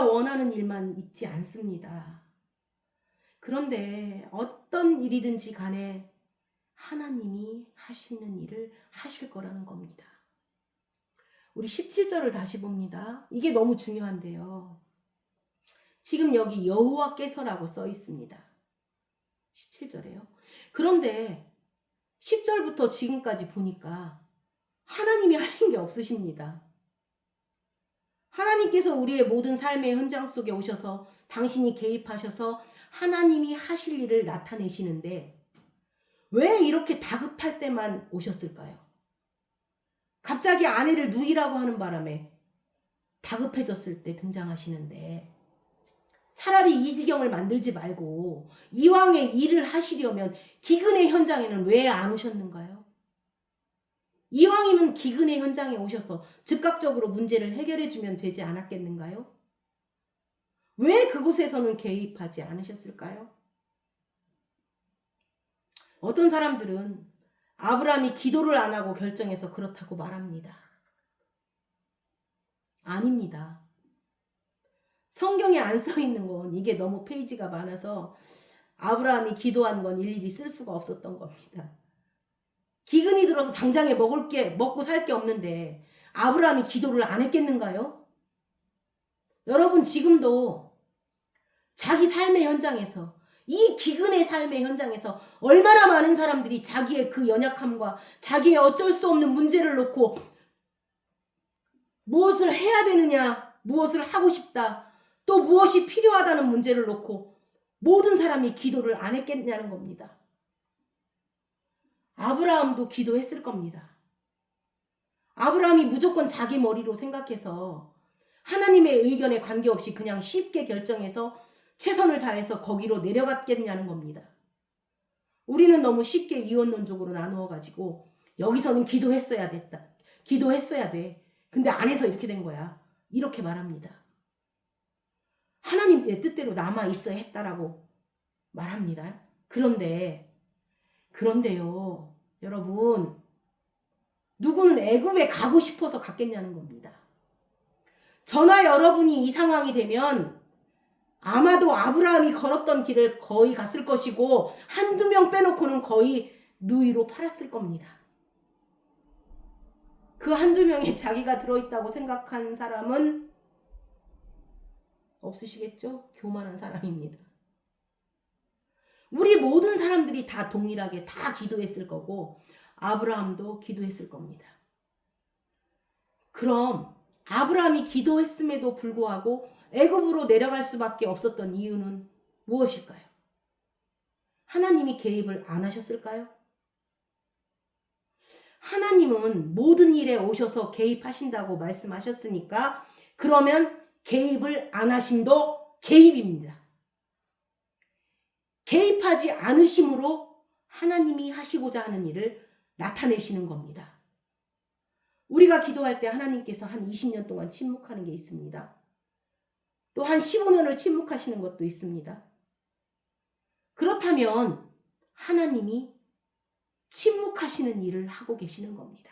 원하는 일만 있지 않습니다. 그런데 어떤 일이든지 간에 하나님이 하시는 일을 하실 거라는 겁니다. 우리 17절을 다시 봅니다. 이게 너무 중요한데요. 지금 여기 여호와께서라고 써 있습니다. 17절에요. 그런데 10절부터 지금까지 보니까 하나님이 하신 게 없으십니다. 하나님께서 우리의 모든 삶의 현장 속에 오셔서 당신이 개입하셔서 하나님이 하실 일을 나타내시는데 왜 이렇게 다급할 때만 오셨을까요? 갑자기 아내를 누이라고 하는 바람에 다급해졌을 때 등장하시는데 차라리 이 지경을 만들지 말고 이왕의 일을 하시려면 기근의 현장에는 왜 안 오셨는가요? 이왕이면 기근의 현장에 오셔서 즉각적으로 문제를 해결해 주면 되지 않았겠는가요? 왜 그곳에서는 개입하지 않으셨을까요? 어떤 사람들은 아브라함이 기도를 안 하고 결정해서 그렇다고 말합니다. 아닙니다. 성경에 안 써 있는 건 이게 너무 페이지가 많아서 아브라함이 기도한 건 일일이 쓸 수가 없었던 겁니다. 기근이 들어서 당장에 먹고 살 게 없는데 아브라함이 기도를 안 했겠는가요? 여러분 지금도 자기 삶의 현장에서 이 기근의 삶의 현장에서 얼마나 많은 사람들이 자기의 그 연약함과 자기의 어쩔 수 없는 문제를 놓고 무엇을 해야 되느냐, 무엇을 하고 싶다, 또 무엇이 필요하다는 문제를 놓고 모든 사람이 기도를 안 했겠냐는 겁니다. 아브라함도 기도했을 겁니다. 아브라함이 무조건 자기 머리로 생각해서 하나님의 의견에 관계없이 그냥 쉽게 결정해서 최선을 다해서 거기로 내려갔겠냐는 겁니다. 우리는 너무 쉽게 이원론적으로 나누어가지고 여기서는 기도했어야 됐다. 기도했어야 돼. 근데 안 해서 이렇게 된 거야. 이렇게 말합니다. 하나님의 뜻대로 남아있어야 했다라고 말합니다. 그런데요, 여러분, 누구는 애굽에 가고 싶어서 갔겠냐는 겁니다. 저나 여러분이 이 상황이 되면 아마도 아브라함이 걸었던 길을 거의 갔을 것이고 한두 명 빼놓고는 거의 누이로 팔았을 겁니다. 그 한두 명에 자기가 들어있다고 생각한 사람은 없으시겠죠? 교만한 사람입니다. 우리 모든 사람들이 다 동일하게 다 기도했을 거고 아브라함도 기도했을 겁니다. 그럼 아브라함이 기도했음에도 불구하고 애굽으로 내려갈 수밖에 없었던 이유는 무엇일까요? 하나님이 개입을 안 하셨을까요? 하나님은 모든 일에 오셔서 개입하신다고 말씀하셨으니까 그러면 개입을 안 하심도 개입입니다. 개입하지 않으심으로 하나님이 하시고자 하는 일을 나타내시는 겁니다. 우리가 기도할 때 하나님께서 한 20년 동안 침묵하는 게 있습니다. 또 한 15년을 침묵하시는 것도 있습니다. 그렇다면 하나님이 침묵하시는 일을 하고 계시는 겁니다.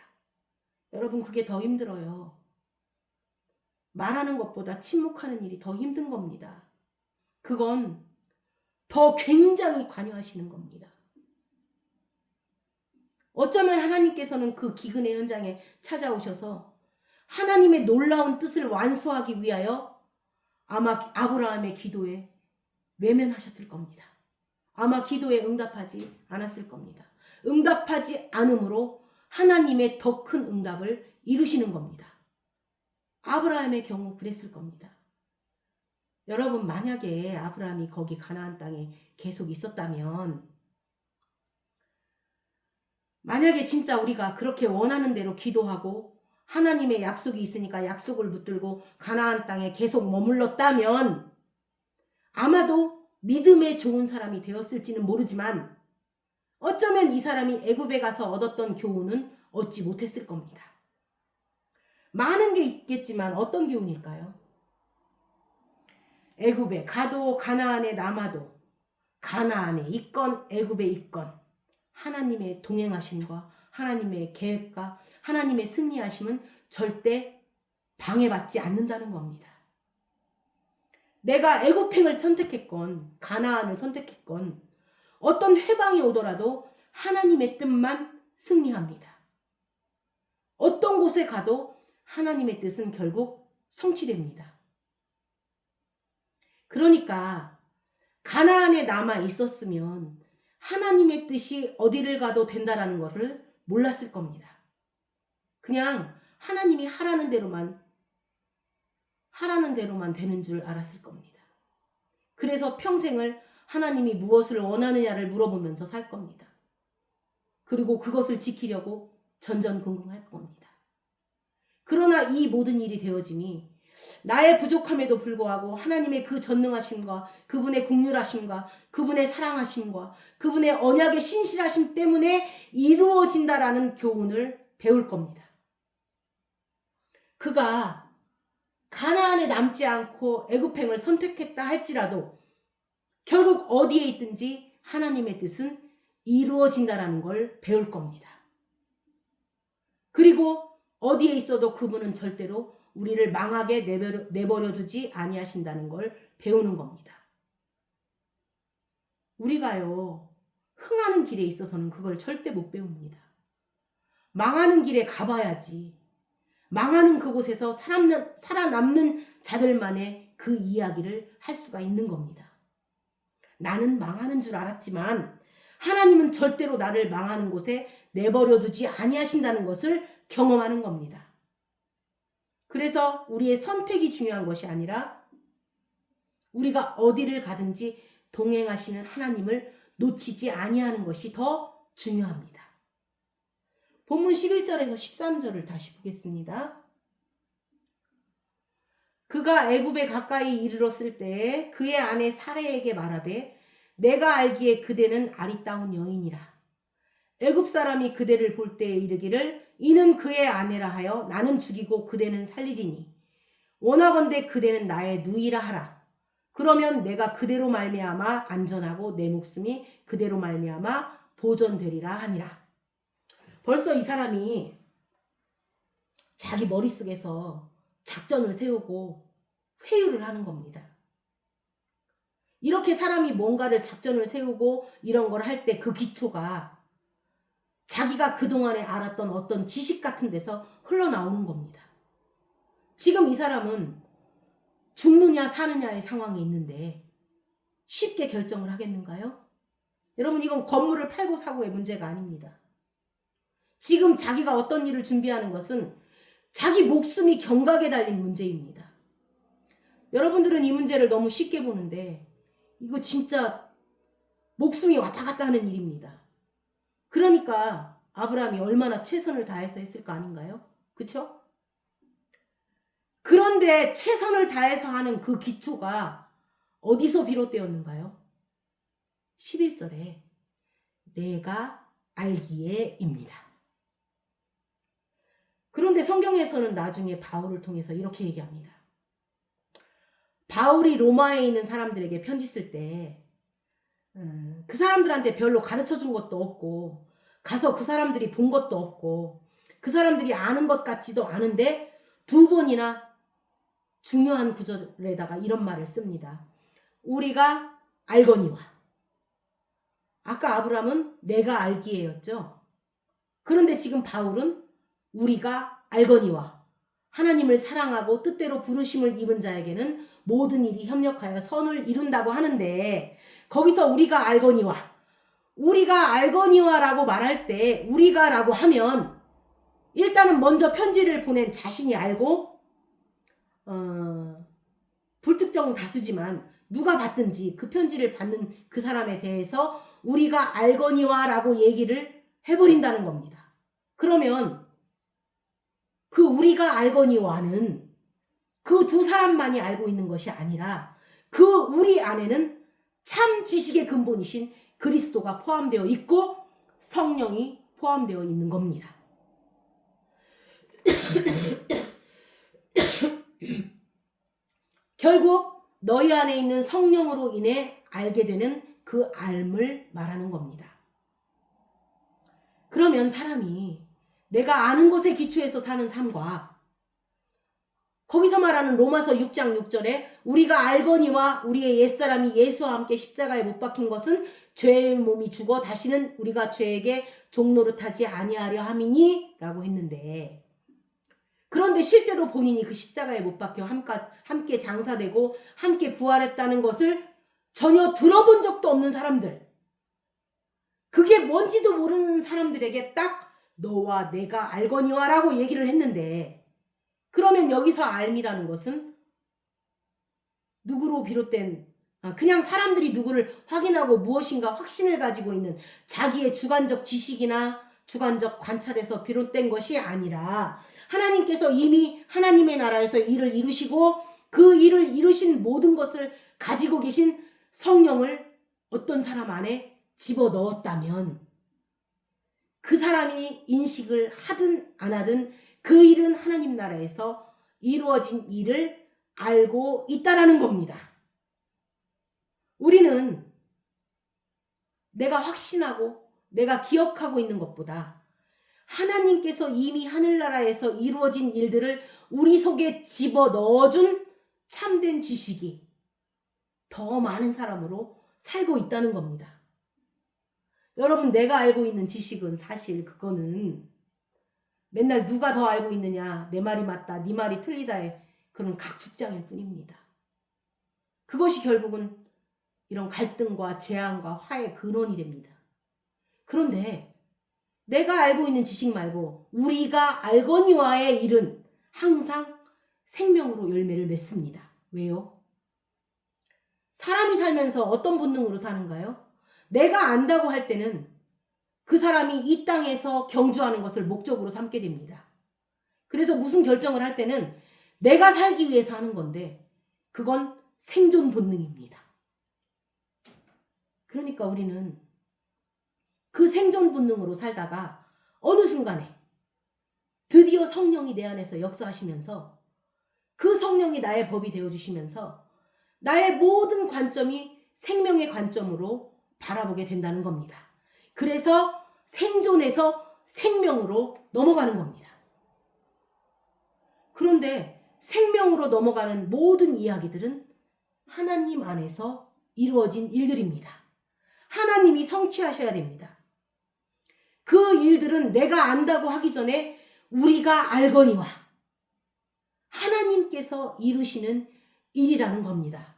여러분 그게 더 힘들어요. 말하는 것보다 침묵하는 일이 더 힘든 겁니다. 그건 더 굉장히 관여하시는 겁니다. 어쩌면 하나님께서는 그 기근의 현장에 찾아오셔서 하나님의 놀라운 뜻을 완수하기 위하여 아마 아브라함의 기도에 외면하셨을 겁니다. 아마 기도에 응답하지 않았을 겁니다. 응답하지 않으므로 하나님의 더 큰 응답을 이루시는 겁니다. 아브라함의 경우 그랬을 겁니다. 여러분 만약에 아브라함이 거기 가나안 땅에 계속 있었다면 만약에 진짜 우리가 그렇게 원하는 대로 기도하고 하나님의 약속이 있으니까 약속을 붙들고 가나안 땅에 계속 머물렀다면 아마도 믿음에 좋은 사람이 되었을지는 모르지만 어쩌면 이 사람이 애굽에 가서 얻었던 교훈은 얻지 못했을 겁니다. 많은 게 있겠지만 어떤 교훈일까요? 애굽에 가도 가나안에 남아도 가나안에 있건 애굽에 있건 하나님의 동행하심과 하나님의 계획과 하나님의 승리하심은 절대 방해받지 않는다는 겁니다. 내가 애굽행을 선택했건 가나안을 선택했건 어떤 회방이 오더라도 하나님의 뜻만 승리합니다. 어떤 곳에 가도 하나님의 뜻은 결국 성취됩니다. 그러니까 가나안에 남아 있었으면 하나님의 뜻이 어디를 가도 된다라는 것을 몰랐을 겁니다. 그냥 하나님이 하라는 대로만 되는 줄 알았을 겁니다. 그래서 평생을 하나님이 무엇을 원하느냐를 물어보면서 살 겁니다. 그리고 그것을 지키려고 전전긍긍할 겁니다. 그러나 이 모든 일이 되어짐이 나의 부족함에도 불구하고 하나님의 그 전능하심과 그분의 긍휼하심과 그분의 사랑하심과 그분의 언약의 신실하심 때문에 이루어진다라는 교훈을 배울 겁니다. 그가 가나안에 남지 않고 애굽행을 선택했다 할지라도 결국 어디에 있든지 하나님의 뜻은 이루어진다라는 걸 배울 겁니다. 그리고 어디에 있어도 그분은 절대로 우리를 망하게 내버려 두지 아니하신다는 걸 배우는 겁니다. 우리가요, 흥하는 길에 있어서는 그걸 절대 못 배웁니다. 망하는 길에 가봐야지. 망하는 그곳에서 살아남는 자들만의 그 이야기를 할 수가 있는 겁니다. 나는 망하는 줄 알았지만 하나님은 절대로 나를 망하는 곳에 내버려 두지 아니하신다는 것을 경험하는 겁니다. 그래서 우리의 선택이 중요한 것이 아니라 우리가 어디를 가든지 동행하시는 하나님을 놓치지 아니하는 것이 더 중요합니다. 본문 11절에서 13절을 다시 보겠습니다. 그가 애굽에 가까이 이르렀을 때에 그의 아내 사레에게 말하되 내가 알기에 그대는 아리따운 여인이라. 애굽 사람이 그대를 볼 때에 이르기를 이는 그의 아내라 하여 나는 죽이고 그대는 살리리니 원하건대 그대는 나의 누이라 하라. 그러면 내가 그대로 말미암아 안전하고 내 목숨이 그대로 말미암아 보존되리라 하니라. 벌써 이 사람이 자기 머릿속에서 작전을 세우고 회유를 하는 겁니다. 이렇게 사람이 뭔가를 작전을 세우고 이런 걸 할 때 그 기초가 자기가 그동안에 알았던 어떤 지식 같은 데서 흘러나오는 겁니다. 지금 이 사람은 죽느냐 사느냐의 상황이 있는데 쉽게 결정을 하겠는가요? 여러분, 이건 건물을 팔고 사고의 문제가 아닙니다. 지금 자기가 어떤 일을 준비하는 것은 자기 목숨이 경각에 달린 문제입니다. 여러분들은 이 문제를 너무 쉽게 보는데 이거 진짜 목숨이 왔다 갔다 하는 일입니다. 그러니까 아브라함이 얼마나 최선을 다해서 했을 거 아닌가요? 그쵸? 그런데 최선을 다해서 하는 그 기초가 어디서 비롯되었는가요? 11절에 내가 알기에입니다. 그런데 성경에서는 나중에 바울을 통해서 이렇게 얘기합니다. 바울이 로마에 있는 사람들에게 편지 쓸 때 그 사람들한테 별로 가르쳐준 것도 없고 가서 그 사람들이 본 것도 없고 그 사람들이 아는 것 같지도 않은데 2번이나 중요한 구절에다가 이런 말을 씁니다. 우리가 알거니와. 아까 아브라함은 내가 알기에였죠. 그런데 지금 바울은 우리가 알거니와 하나님을 사랑하고 뜻대로 부르심을 입은 자에게는 모든 일이 협력하여 선을 이룬다고 하는데 거기서 우리가 알거니와라고 말할 때 우리가라고 하면 일단은 먼저 편지를 보낸 자신이 알고 불특정 다수지만 누가 받든지 그 편지를 받는 그 사람에 대해서 우리가 알거니와라고 얘기를 해버린다는 겁니다. 그러면 그 우리가 알거니와는 그 2사람만이 알고 있는 것이 아니라 그 우리 안에는 참 지식의 근본이신 그리스도가 포함되어 있고 성령이 포함되어 있는 겁니다. 결국 너희 안에 있는 성령으로 인해 알게 되는 그 알을 말하는 겁니다. 그러면 사람이 내가 아는 것에 기초해서 사는 삶과 거기서 말하는 로마서 6장 6절에 우리가 알거니와 우리의 옛사람이 예수와 함께 십자가에 못 박힌 것은 죄의 몸이 죽어 다시는 우리가 죄에게 종노릇하지 아니하려 함이니 라고 했는데, 그런데 실제로 본인이 그 십자가에 못 박혀 함께 장사되고 함께 부활했다는 것을 전혀 들어본 적도 없는 사람들, 그게 뭔지도 모르는 사람들에게 딱 너와 내가 알거니와 라고 얘기를 했는데, 그러면 여기서 알미라는 것은 누구로 비롯된, 그냥 사람들이 누구를 확인하고 무엇인가 확신을 가지고 있는 자기의 주관적 지식이나 주관적 관찰에서 비롯된 것이 아니라 하나님께서 이미 하나님의 나라에서 일을 이루시고 그 일을 이루신 모든 것을 가지고 계신 성령을 어떤 사람 안에 집어넣었다면 그 사람이 인식을 하든 안 하든 그 일은 하나님 나라에서 이루어진 일을 알고 있다라는 겁니다. 우리는 내가 확신하고 내가 기억하고 있는 것보다 하나님께서 이미 하늘나라에서 이루어진 일들을 우리 속에 집어넣어준 참된 지식이 더 많은 사람으로 살고 있다는 겁니다. 여러분, 내가 알고 있는 지식은 사실 그거는 맨날 누가 더 알고 있느냐, 내 말이 맞다, 네 말이 틀리다의 그런 각축장일 뿐입니다. 그것이 결국은 이런 갈등과 재앙과 화의 근원이 됩니다. 그런데 내가 알고 있는 지식 말고 우리가 알거니와의 일은 항상 생명으로 열매를 맺습니다. 왜요? 사람이 살면서 어떤 본능으로 사는가요? 내가 안다고 할 때는 그 사람이 이 땅에서 경주하는 것을 목적으로 삼게 됩니다. 그래서 무슨 결정을 할 때는 내가 살기 위해서 하는 건데 그건 생존 본능입니다. 그러니까 우리는 그 생존 본능으로 살다가 어느 순간에 드디어 성령이 내 안에서 역사하시면서 그 성령이 나의 법이 되어주시면서 나의 모든 관점이 생명의 관점으로 바라보게 된다는 겁니다. 그래서 생존에서 생명으로 넘어가는 겁니다. 그런데 생명으로 넘어가는 모든 이야기들은 하나님 안에서 이루어진 일들입니다. 하나님이 성취하셔야 됩니다. 그 일들은 내가 안다고 하기 전에 우리가 알거니와 하나님께서 이루시는 일이라는 겁니다.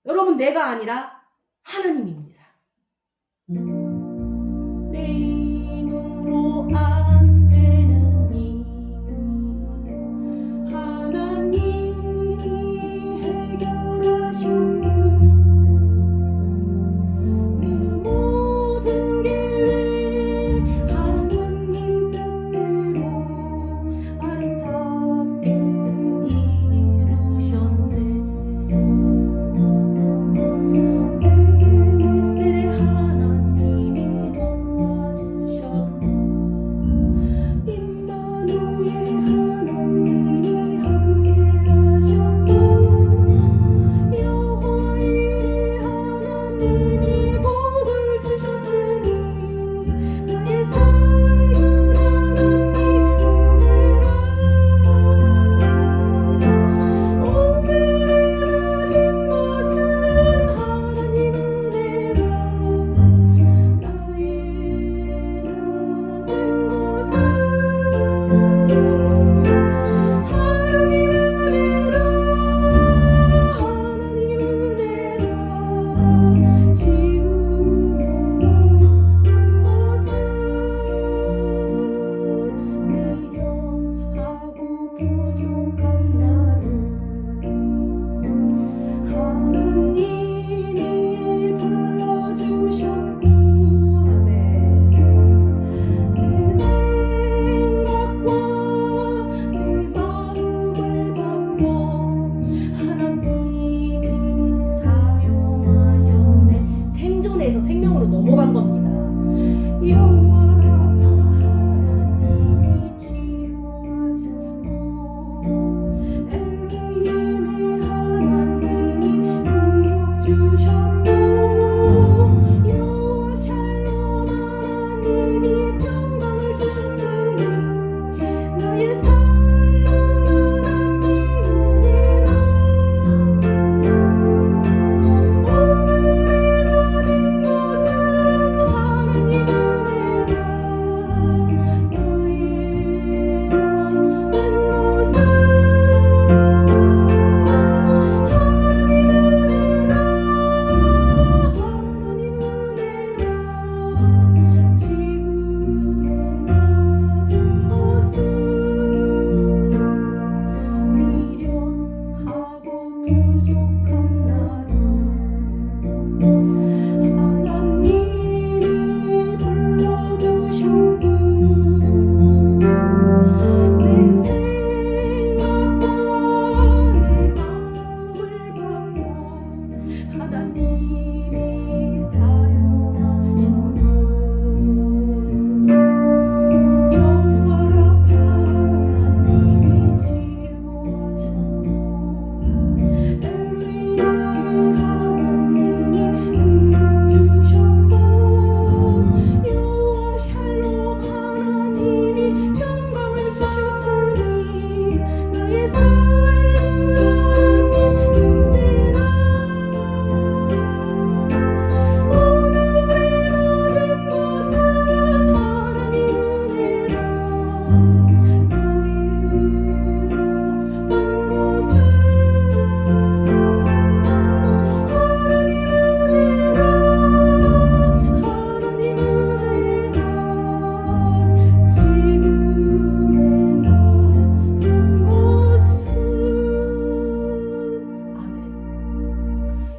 여러분, 내가 아니라 하나님입니다. 내 힘으로 안 되는 일 하나님이 해결하셨고 내 모든 계획 하나님 뜻대로 아름답게 이루셨네. 내게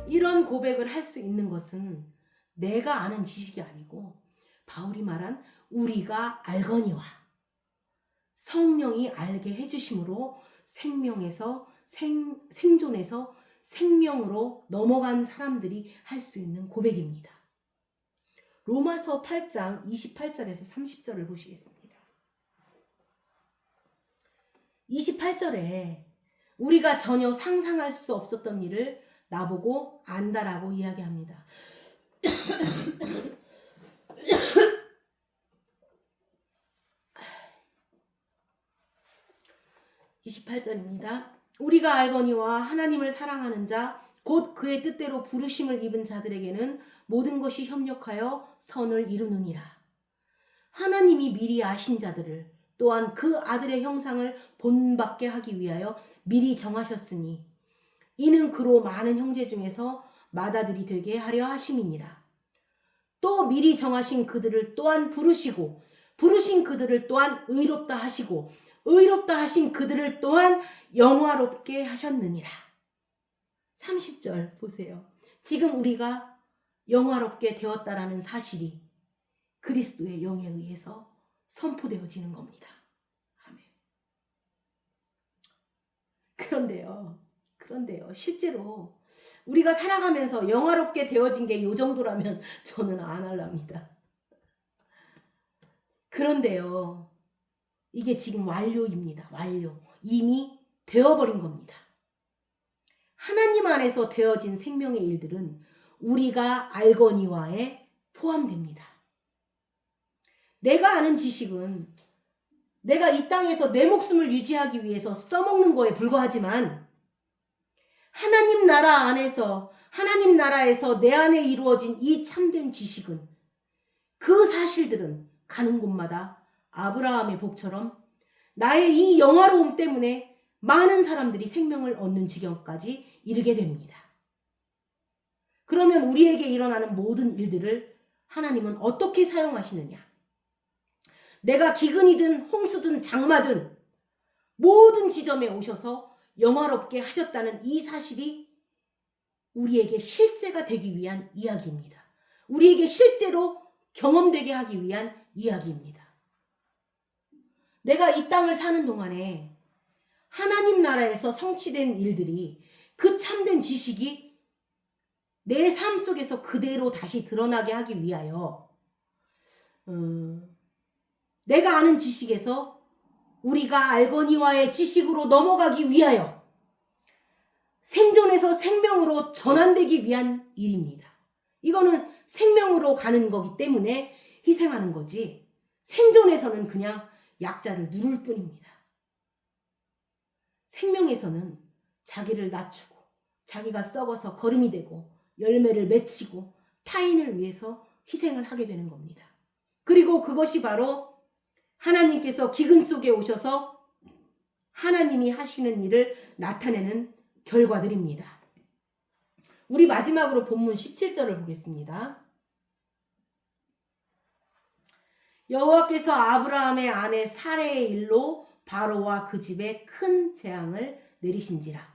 이런 고백을 할 수 있는 것은 내가 아는 지식이 아니고 바울이 말한 우리가 알거니와 성령이 알게 해주심으로 생존에서 생명으로 넘어간 사람들이 할 수 있는 고백입니다. 로마서 8장 28절에서 30절을 보시겠습니다. 28절에 우리가 전혀 상상할 수 없었던 일을 나보고 안다라고 이야기합니다. 28절입니다. 우리가 알거니와 하나님을 사랑하는 자 곧 그의 뜻대로 부르심을 입은 자들에게는 모든 것이 협력하여 선을 이루느니라. 하나님이 미리 아신 자들을 또한 그 아들의 형상을 본받게 하기 위하여 미리 정하셨으니 이는 그로 많은 형제 중에서 맏아들이 되게 하려 하심이니라. 또 미리 정하신 그들을 또한 부르시고 부르신 그들을 또한 의롭다 하시고 의롭다 하신 그들을 또한 영화롭게 하셨느니라. 30절 보세요. 지금 우리가 영화롭게 되었다라는 사실이 그리스도의 영에 의해서 선포되어지는 겁니다. 아멘. 그런데요. 실제로 우리가 살아가면서 영화롭게 되어진 게 이 정도라면 저는 안 할랍니다. 그런데요. 이게 지금 완료입니다. 완료. 이미 되어버린 겁니다. 하나님 안에서 되어진 생명의 일들은 우리가 알거니와에 포함됩니다. 내가 아는 지식은 내가 이 땅에서 내 목숨을 유지하기 위해서 써먹는 거에 불과하지만 하나님 나라에서 내 안에 이루어진 이 참된 지식은 그 사실들은 가는 곳마다 아브라함의 복처럼 나의 이 영화로움 때문에 많은 사람들이 생명을 얻는 지경까지 이르게 됩니다. 그러면 우리에게 일어나는 모든 일들을 하나님은 어떻게 사용하시느냐? 내가 기근이든 홍수든 장마든 모든 지점에 오셔서 영화롭게 하셨다는 이 사실이 우리에게 실제가 되기 위한 이야기입니다. 우리에게 실제로 경험되게 하기 위한 이야기입니다. 내가 이 땅을 사는 동안에 하나님 나라에서 성취된 일들이 그 참된 지식이 내 삶 속에서 그대로 다시 드러나게 하기 위하여 내가 아는 지식에서 우리가 알거니와의 지식으로 넘어가기 위하여 생존에서 생명으로 전환되기 위한 일입니다. 이거는 생명으로 가는 거기 때문에 희생하는 거지 생존에서는 그냥 약자를 누를 뿐입니다. 생명에서는 자기를 낮추고 자기가 썩어서 거름이 되고 열매를 맺히고 타인을 위해서 희생을 하게 되는 겁니다. 그리고 그것이 바로 하나님께서 기근 속에 오셔서 하나님이 하시는 일을 나타내는 결과들입니다. 우리 마지막으로 본문 17절을 보겠습니다. 여호와께서 아브라함의 아내 사레의 일로 바로와 그 집에 큰 재앙을 내리신지라.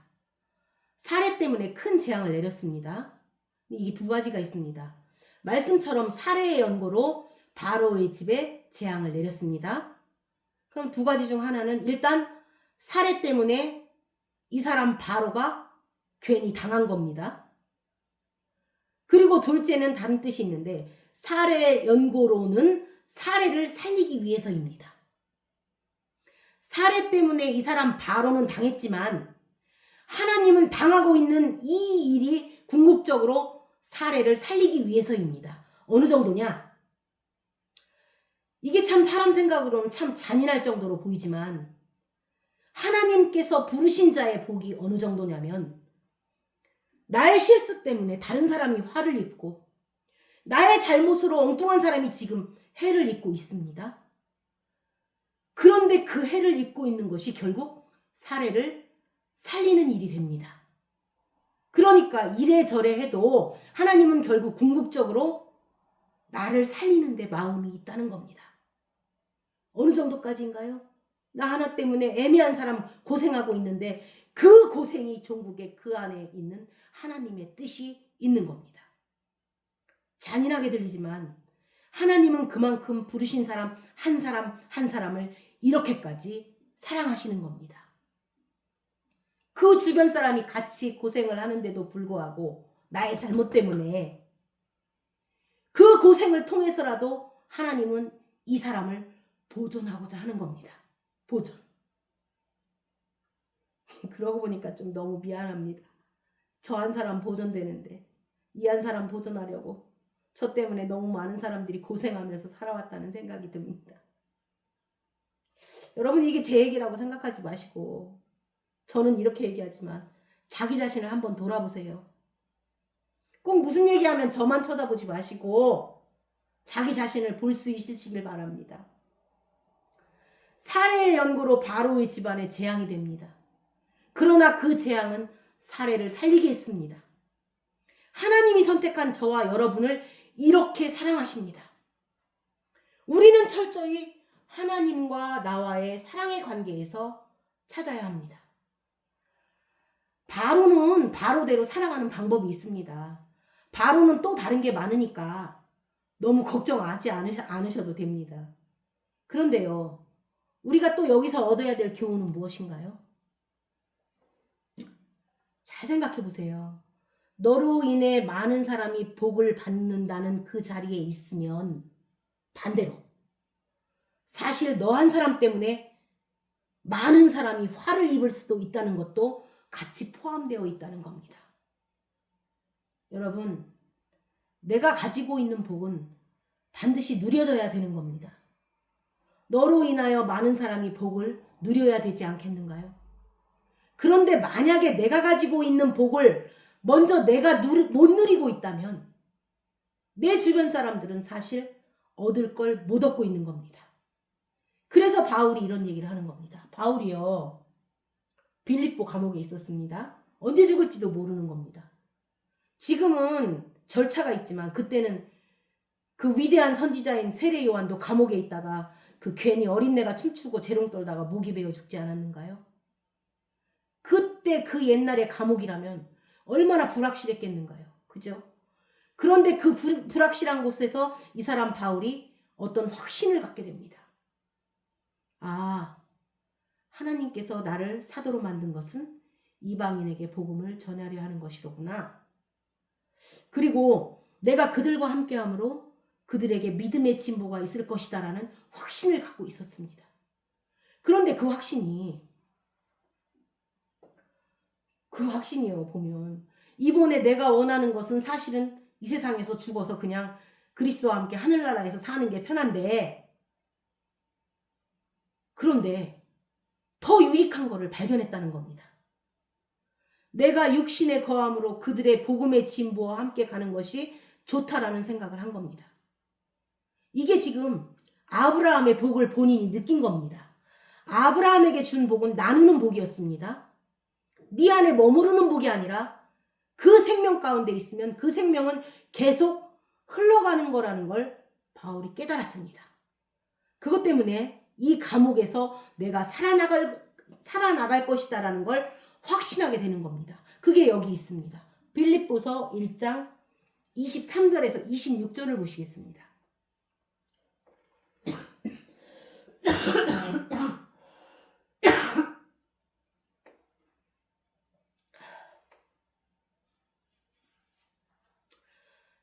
사레 때문에 큰 재앙을 내렸습니다. 이게 두 가지가 있습니다. 말씀처럼 사레의 연고로 바로의 집에 재앙을 내렸습니다. 그럼 두 가지 중 하나는 일단 사레 때문에 이 사람 바로가 괜히 당한 겁니다. 그리고 둘째는 다른 뜻이 있는데 사레의 연고로는 사레를 살리기 위해서입니다. 사레 때문에 이 사람 바로는 당했지만 하나님은 당하고 있는 이 일이 궁극적으로 사레를 살리기 위해서입니다. 어느 정도냐? 이게 참 사람 생각으로는 참 잔인할 정도로 보이지만 하나님께서 부르신 자의 복이 어느 정도냐면 나의 실수 때문에 다른 사람이 화를 입고 나의 잘못으로 엉뚱한 사람이 지금 해를 입고 있습니다. 그런데 그 해를 입고 있는 것이 결국 사례를 살리는 일이 됩니다. 그러니까 이래저래 해도 하나님은 결국 궁극적으로 나를 살리는 데 마음이 있다는 겁니다. 어느 정도까지인가요? 나 하나 때문에 애매한 사람 고생하고 있는데 그 고생이 종국의 그 안에 있는 하나님의 뜻이 있는 겁니다. 잔인하게 들리지만 하나님은 그만큼 부르신 사람 한 사람을 이렇게까지 사랑하시는 겁니다. 그 주변 사람이 같이 고생을 하는데도 불구하고 나의 잘못 때문에 그 고생을 통해서라도 하나님은 이 사람을 보존하고자 하는 겁니다. 보존. 그러고 보니까 좀 너무 미안합니다. 저 한 사람 보존되는데 이 한 사람 보존하려고 저 때문에 너무 많은 사람들이 고생하면서 살아왔다는 생각이 듭니다. 여러분 이게 제 얘기라고 생각하지 마시고 저는 이렇게 얘기하지만 자기 자신을 한번 돌아보세요. 꼭 무슨 얘기하면 저만 쳐다보지 마시고 자기 자신을 볼 수 있으시길 바랍니다. 사례의 연고로 바로의 집안에 재앙이 됩니다. 그러나 그 재앙은 사례를 살리게 했습니다. 하나님이 선택한 저와 여러분을 이렇게 사랑하십니다. 우리는 철저히 하나님과 나와의 사랑의 관계에서 찾아야 합니다. 바로는 바로대로 사랑하는 방법이 있습니다. 바로는 또 다른 게 많으니까 너무 걱정하지 않으셔도 됩니다. 그런데요, 우리가 또 여기서 얻어야 될 교훈은 무엇인가요? 잘 생각해 보세요. 너로 인해 많은 사람이 복을 받는다는 그 자리에 있으면 반대로 사실 너 한 사람 때문에 많은 사람이 화를 입을 수도 있다는 것도 같이 포함되어 있다는 겁니다. 여러분, 내가 가지고 있는 복은 반드시 누려져야 되는 겁니다. 너로 인하여 많은 사람이 복을 누려야 되지 않겠는가요? 그런데 만약에 내가 가지고 있는 복을 먼저 내가 못 누리고 있다면 내 주변 사람들은 사실 얻을 걸 못 얻고 있는 겁니다. 그래서 바울이 이런 얘기를 하는 겁니다. 바울이요, 빌립보 감옥에 있었습니다. 언제 죽을지도 모르는 겁니다. 지금은 절차가 있지만 그때는 그 위대한 선지자인 세례 요한도 감옥에 있다가 그 괜히 어린애가 춤추고 재롱 떨다가 목이 베어 죽지 않았는가요? 그때 그 옛날의 감옥이라면 얼마나 불확실했겠는가요? 그죠? 그런데 그 불확실한 곳에서 이 사람 바울이 어떤 확신을 갖게 됩니다. 아, 하나님께서 나를 사도로 만든 것은 이방인에게 복음을 전하려 하는 것이로구나. 그리고 내가 그들과 함께함으로 그들에게 믿음의 진보가 있을 것이다라는 확신을 갖고 있었습니다. 그런데 그 확신이요 보면 이번에 내가 원하는 것은 사실은 이 세상에서 죽어서 그냥 그리스도와 함께 하늘나라에서 사는 게 편한데, 그런데 더 유익한 것을 발견했다는 겁니다. 내가 육신의 거함으로 그들의 복음의 진보와 함께 가는 것이 좋다라는 생각을 한 겁니다. 이게 지금 아브라함의 복을 본인이 느낀 겁니다. 아브라함에게 준 복은 나누는 복이었습니다. 네 안에 머무르는 복이 아니라 그 생명 가운데 있으면 그 생명은 계속 흘러가는 거라는 걸 바울이 깨달았습니다. 그것 때문에 이 감옥에서 내가 살아나갈 것이다라는 걸 확신하게 되는 겁니다. 그게 여기 있습니다. 빌립보서 1장 23절에서 26절을 보시겠습니다.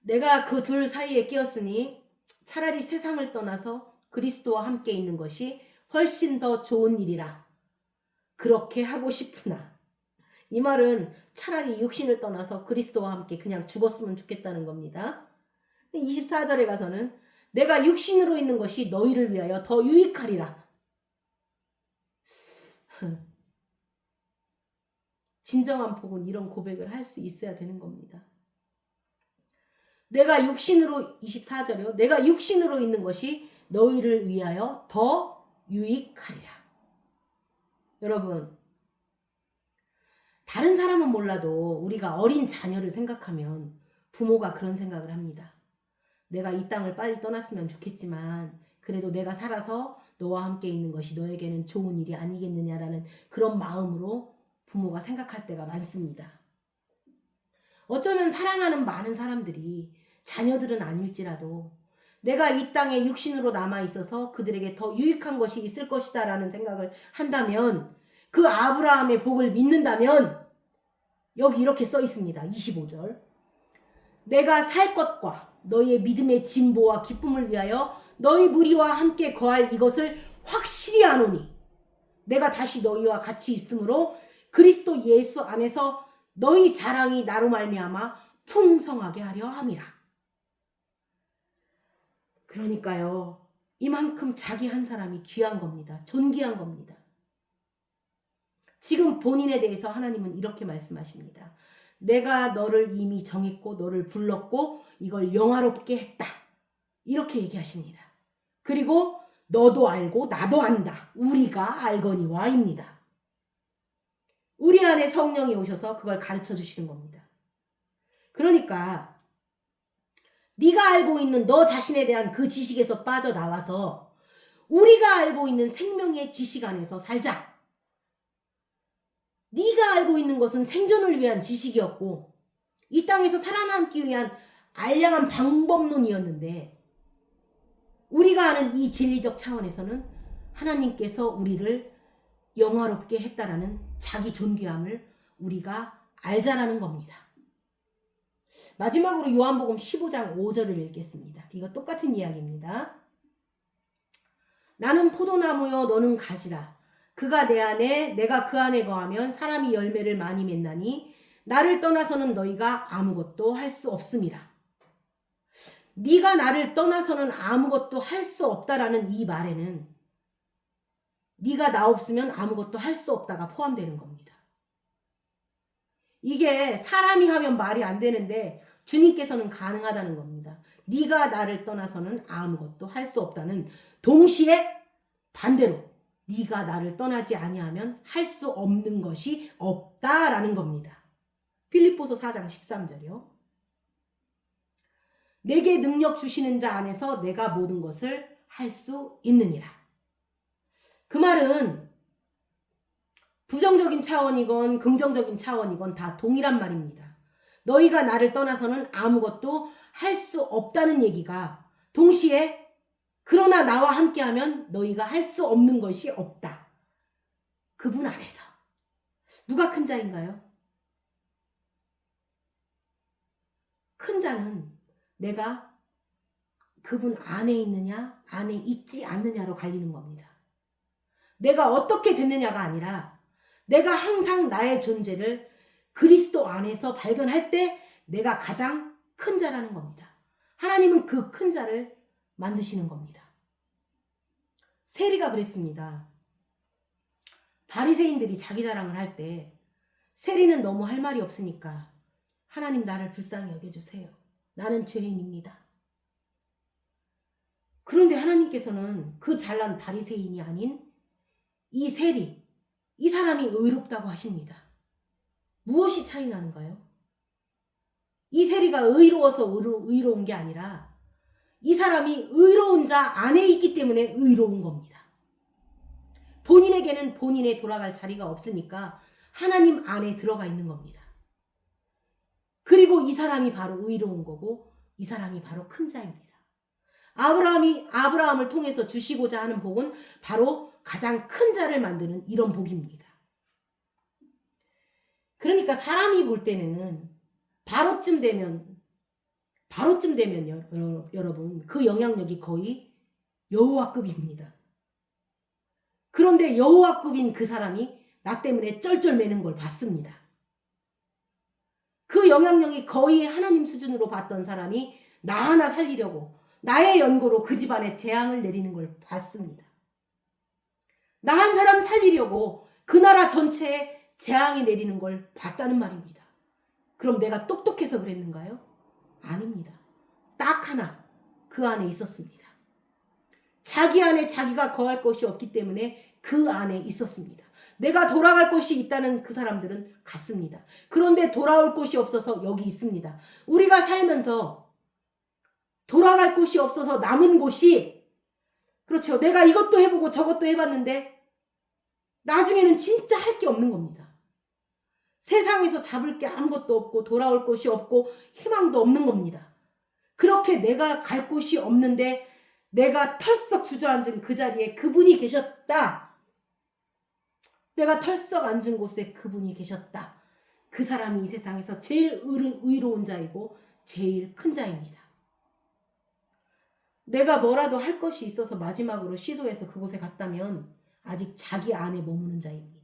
내가 그 둘 사이에 끼었으니 차라리 세상을 떠나서 그리스도와 함께 있는 것이 훨씬 더 좋은 일이라. 그렇게 하고 싶으나. 이 말은 차라리 육신을 떠나서 그리스도와 함께 그냥 죽었으면 좋겠다는 겁니다. 24절에 가서는 내가 육신으로 있는 것이 너희를 위하여 더 유익하리라. 진정한 복은 이런 고백을 할 수 있어야 되는 겁니다. 내가 육신으로 24절이요. 내가 육신으로 있는 것이 너희를 위하여 더 유익하리라. 여러분, 다른 사람은 몰라도 우리가 어린 자녀를 생각하면 부모가 그런 생각을 합니다. 내가 이 땅을 빨리 떠났으면 좋겠지만 그래도 내가 살아서 너와 함께 있는 것이 너에게는 좋은 일이 아니겠느냐라는 그런 마음으로 부모가 생각할 때가 많습니다. 어쩌면 사랑하는 많은 사람들이 자녀들은 아닐지라도 내가 이 땅에 육신으로 남아있어서 그들에게 더 유익한 것이 있을 것이다 라는 생각을 한다면, 그 아브라함의 복을 믿는다면 여기 이렇게 써 있습니다. 25절. 내가 살 것과 너희의 믿음의 진보와 기쁨을 위하여 너희 무리와 함께 거할 이것을 확실히 아노니 내가 다시 너희와 같이 있으므로 그리스도 예수 안에서 너희 자랑이 나로 말미암아 풍성하게 하려 함이라. 그러니까요, 이만큼 자기 한 사람이 귀한 겁니다. 존귀한 겁니다. 지금 본인에 대해서 하나님은 이렇게 말씀하십니다. 내가 너를 이미 정했고 너를 불렀고 이걸 영화롭게 했다. 이렇게 얘기하십니다. 그리고 너도 알고 나도 안다. 우리가 알거니와입니다. 우리 안에 성령이 오셔서 그걸 가르쳐 주시는 겁니다. 그러니까 네가 알고 있는 너 자신에 대한 그 지식에서 빠져나와서 우리가 알고 있는 생명의 지식 안에서 살자. 네가 알고 있는 것은 생존을 위한 지식이었고 이 땅에서 살아남기 위한 알량한 방법론이었는데, 우리가 아는 이 진리적 차원에서는 하나님께서 우리를 영화롭게 했다라는 자기 존귀함을 우리가 알자라는 겁니다. 마지막으로 요한복음 15장 5절을 읽겠습니다. 이거 똑같은 이야기입니다. 나는 포도나무요 너는 가지라. 그가 내 안에 내가 그 안에 거하면 사람이 열매를 많이 맺나니 나를 떠나서는 너희가 아무것도 할 수 없음이라. 네가 나를 떠나서는 아무것도 할 수 없다라는 이 말에는 네가 나 없으면 아무것도 할 수 없다가 포함되는 겁니다. 이게 사람이 하면 말이 안 되는데 주님께서는 가능하다는 겁니다. 네가 나를 떠나서는 아무것도 할 수 없다는 동시에 반대로 네가 나를 떠나지 아니하면 할 수 없는 것이 없다라는 겁니다. 빌립보서 4장 13절이요. 내게 능력 주시는 자 안에서 내가 모든 것을 할 수 있느니라. 그 말은 부정적인 차원이건 긍정적인 차원이건 다 동일한 말입니다. 너희가 나를 떠나서는 아무것도 할 수 없다는 얘기가 동시에 그러나 나와 함께하면 너희가 할 수 없는 것이 없다. 그분 안에서. 누가 큰 자인가요? 큰 자는 내가 그분 안에 있느냐 안에 있지 않느냐로 갈리는 겁니다. 내가 어떻게 됐느냐가 아니라 내가 항상 나의 존재를 그리스도 안에서 발견할 때 내가 가장 큰 자라는 겁니다. 하나님은 그 큰 자를 만드시는 겁니다. 세리가 그랬습니다. 바리새인들이 자기 자랑을 할 때 세리는 너무 할 말이 없으니까 하나님 나를 불쌍히 여겨주세요. 나는 죄인입니다. 그런데 하나님께서는 그 잘난 바리새인이 아닌 이 세리, 이 사람이 의롭다고 하십니다. 무엇이 차이 나는가요? 이 세리가 의로워서 의로운 게 아니라 이 사람이 의로운 자 안에 있기 때문에 의로운 겁니다. 본인에게는 본인의 돌아갈 자리가 없으니까 하나님 안에 들어가 있는 겁니다. 그리고 이 사람이 바로 의로운 거고 이 사람이 바로 큰 자입니다. 아브라함을 통해서 주시고자 하는 복은 바로 가장 큰 자를 만드는 이런 복입니다. 그러니까 사람이 볼 때는 바로쯤 되면 여러분 그 영향력이 거의 여호와급입니다. 그런데 여호와급인 그 사람이 나 때문에 쩔쩔매는 걸 봤습니다. 그 영향력이 거의 하나님 수준으로 봤던 사람이 나 하나 살리려고 나의 연고로 그 집안에 재앙을 내리는 걸 봤습니다. 나 한 사람 살리려고 그 나라 전체에 재앙이 내리는 걸 봤다는 말입니다. 그럼 내가 똑똑해서 그랬는가요? 아닙니다. 딱 하나 그 안에 있었습니다. 자기 안에 자기가 거할 것이 없기 때문에 그 안에 있었습니다. 내가 돌아갈 곳이 있다는 그 사람들은 갔습니다. 그런데 돌아올 곳이 없어서 여기 있습니다. 우리가 살면서 돌아갈 곳이 없어서 남은 곳이, 그렇죠. 내가 이것도 해보고 저것도 해봤는데 나중에는 진짜 할 게 없는 겁니다. 세상에서 잡을 게 아무것도 없고 돌아올 곳이 없고 희망도 없는 겁니다. 그렇게 내가 갈 곳이 없는데 내가 털썩 주저앉은 그 자리에 그분이 계셨다. 내가 털썩 앉은 곳에 그분이 계셨다. 그 사람이 이 세상에서 제일 의로운 자이고 제일 큰 자입니다. 내가 뭐라도 할 것이 있어서 마지막으로 시도해서 그곳에 갔다면 아직 자기 안에 머무는 자입니다.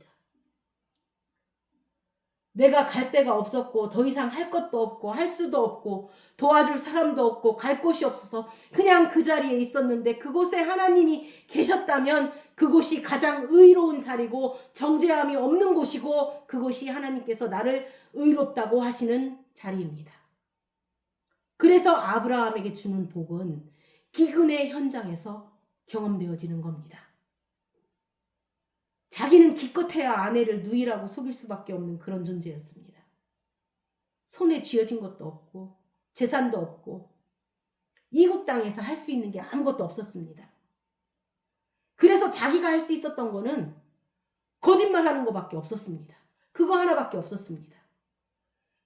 내가 갈 데가 없었고 더 이상 할 것도 없고 할 수도 없고 도와줄 사람도 없고 갈 곳이 없어서 그냥 그 자리에 있었는데 그곳에 하나님이 계셨다면 그곳이 가장 의로운 자리고 정죄함이 없는 곳이고 그곳이 하나님께서 나를 의롭다고 하시는 자리입니다. 그래서 아브라함에게 주는 복은 기근의 현장에서 경험되어지는 겁니다. 자기는 기껏해야 아내를 누이라고 속일 수밖에 없는 그런 존재였습니다. 손에 쥐어진 것도 없고 재산도 없고 이국 땅에서 할 수 있는 게 아무것도 없었습니다. 그래서 자기가 할 수 있었던 거는 거짓말하는 것밖에 없었습니다. 그거 하나밖에 없었습니다.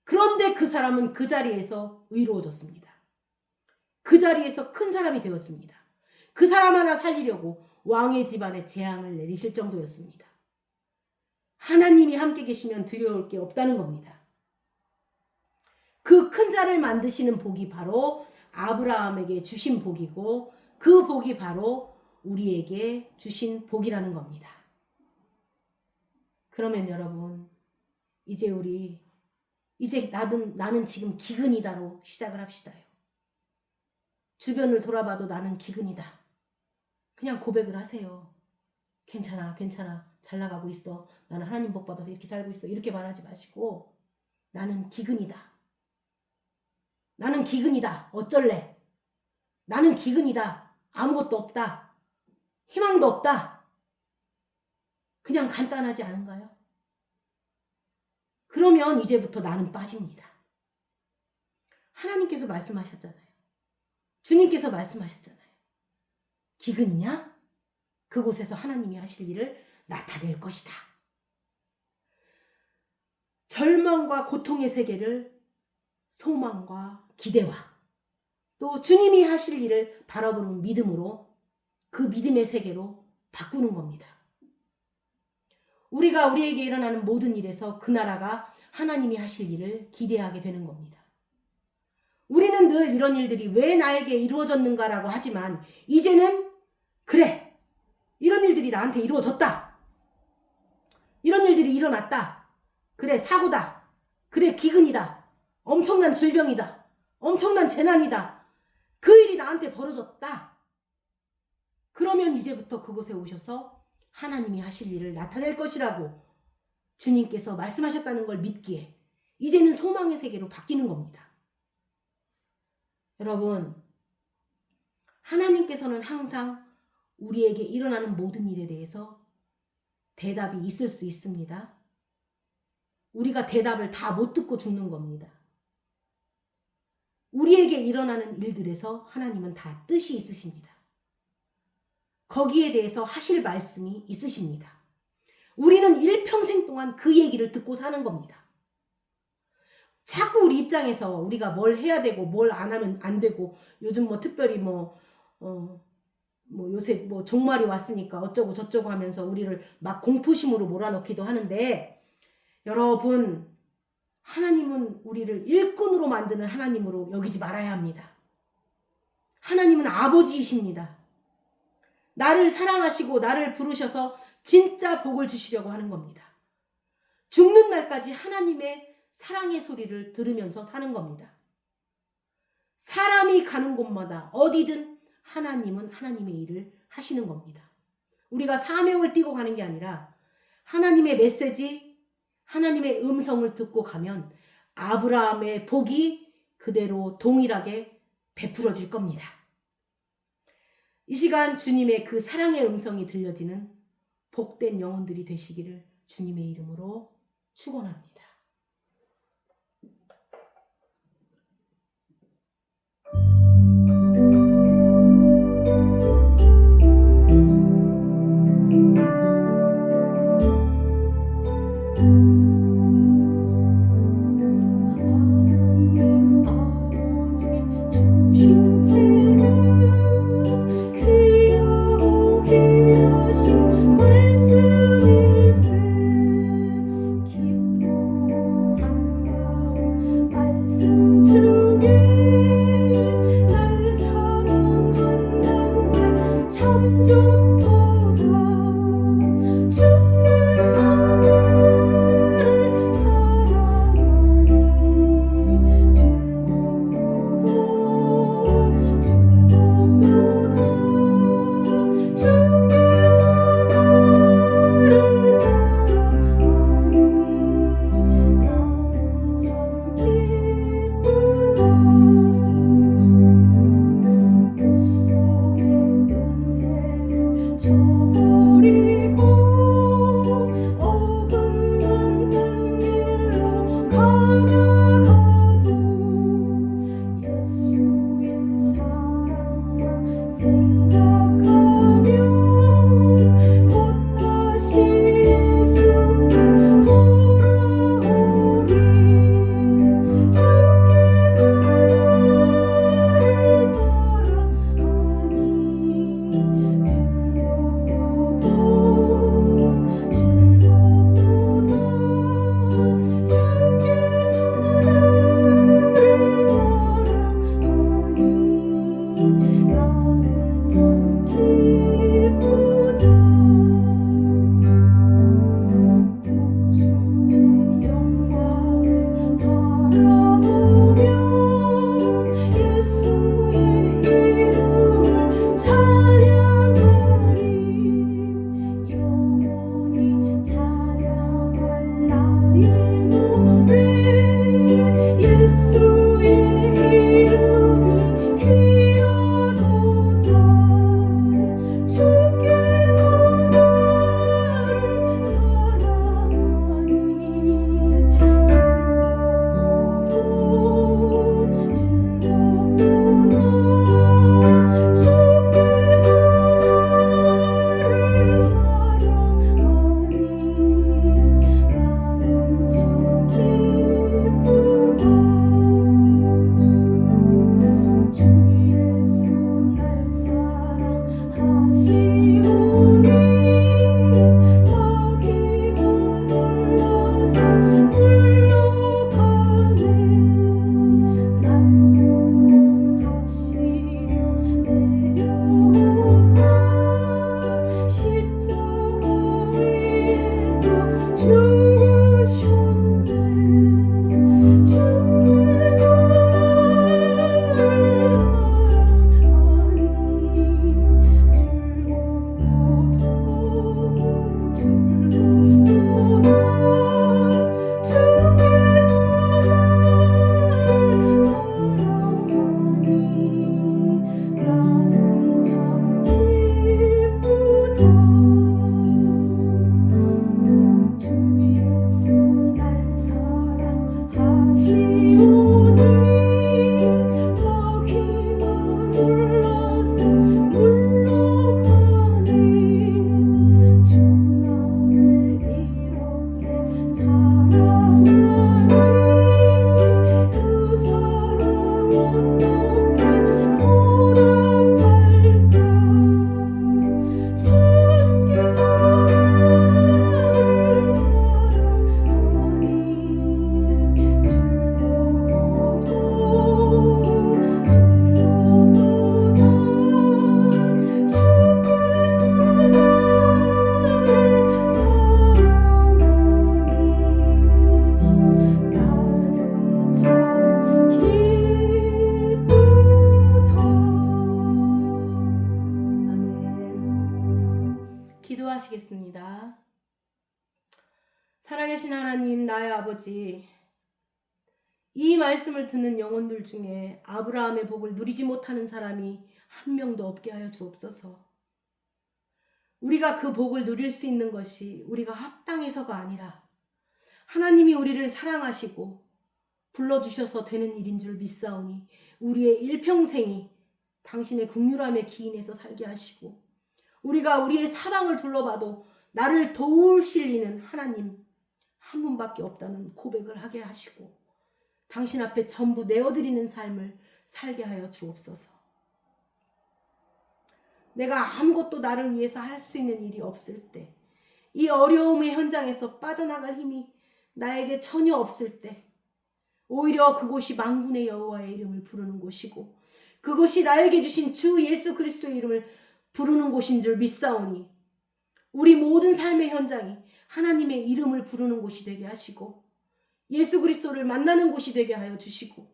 그런데 그 사람은 그 자리에서 의로워졌습니다. 그 자리에서 큰 사람이 되었습니다. 그 사람 하나 살리려고 왕의 집안에 재앙을 내리실 정도였습니다. 하나님이 함께 계시면 두려울 게 없다는 겁니다. 그 큰 자를 만드시는 복이 바로 아브라함에게 주신 복이고 그 복이 바로 우리에게 주신 복이라는 겁니다. 그러면 여러분 이제 나는 지금 기근이다로 시작을 합시다요. 주변을 돌아봐도 나는 기근이다. 그냥 고백을 하세요. 괜찮아. 잘 나가고 있어. 나는 하나님 복 받아서 이렇게 살고 있어. 이렇게 말하지 마시고 나는 기근이다. 나는 기근이다. 어쩔래? 나는 기근이다. 아무것도 없다. 희망도 없다. 그냥 간단하지 않은가요? 그러면 이제부터 나는 빠집니다. 하나님께서 말씀하셨잖아요. 주님께서 말씀하셨잖아요. 기근이냐? 그곳에서 하나님이 하실 일을 나타낼 것이다. 절망과 고통의 세계를 소망과 기대와 또 주님이 하실 일을 바라보는 믿음으로 그 믿음의 세계로 바꾸는 겁니다. 우리가 우리에게 일어나는 모든 일에서 그 나라가 하나님이 하실 일을 기대하게 되는 겁니다. 우리는 늘 이런 일들이 왜 나에게 이루어졌는가라고 하지만 이제는 그래, 이런 일들이 나한테 이루어졌다. 이런 일들이 일어났다. 그래, 사고다. 그래, 기근이다. 엄청난 질병이다. 엄청난 재난이다. 그 일이 나한테 벌어졌다. 그러면 이제부터 그곳에 오셔서 하나님이 하실 일을 나타낼 것이라고 주님께서 말씀하셨다는 걸 믿기에 이제는 소망의 세계로 바뀌는 겁니다. 여러분, 하나님께서는 항상 우리에게 일어나는 모든 일에 대해서 대답이 있을 수 있습니다. 우리가 대답을 다 못 듣고 죽는 겁니다. 우리에게 일어나는 일들에서 하나님은 다 뜻이 있으십니다. 거기에 대해서 하실 말씀이 있으십니다. 우리는 일평생 동안 그 얘기를 듣고 사는 겁니다. 자꾸 우리 입장에서 우리가 뭘 해야 되고 뭘 안 하면 안 되고 요즘 특별히 요새 종말이 왔으니까 어쩌고 저쩌고 하면서 우리를 막 공포심으로 몰아넣기도 하는데 여러분, 하나님은 우리를 일꾼으로 만드는 하나님으로 여기지 말아야 합니다. 하나님은 아버지이십니다. 나를 사랑하시고 나를 부르셔서 진짜 복을 주시려고 하는 겁니다. 죽는 날까지 하나님의 사랑의 소리를 들으면서 사는 겁니다. 사람이 가는 곳마다 어디든 하나님은 하나님의 일을 하시는 겁니다. 우리가 사명을 띠고 가는 게 아니라 하나님의 메시지, 하나님의 음성을 듣고 가면 아브라함의 복이 그대로 동일하게 베풀어질 겁니다. 이 시간 주님의 그 사랑의 음성이 들려지는 복된 영혼들이 되시기를 주님의 이름으로 축원합니다. 말씀일세 깊은 살아계신 하나님, 나의 아버지, 이 말씀을 듣는 영혼들 중에 아브라함의 복을 누리지 못하는 사람이 한 명도 없게 하여 주옵소서. 우리가 그 복을 누릴 수 있는 것이 우리가 합당해서가 아니라 하나님이 우리를 사랑하시고 불러주셔서 되는 일인 줄 믿사오니 우리의 일평생이 당신의 긍휼함에 기인해서 살게 하시고 우리가 우리의 사방을 둘러봐도 나를 도우실 이는 하나님 한 분밖에 없다는 고백을 하게 하시고 당신 앞에 전부 내어드리는 삶을 살게 하여 주옵소서. 내가 아무것도 나를 위해서 할 수 있는 일이 없을 때, 이 어려움의 현장에서 빠져나갈 힘이 나에게 전혀 없을 때, 오히려 그곳이 만군의 여호와의 이름을 부르는 곳이고 그곳이 나에게 주신 주 예수 그리스도의 이름을 부르는 곳인 줄 믿사오니 우리 모든 삶의 현장이 하나님의 이름을 부르는 곳이 되게 하시고 예수 그리스도를 만나는 곳이 되게 하여 주시고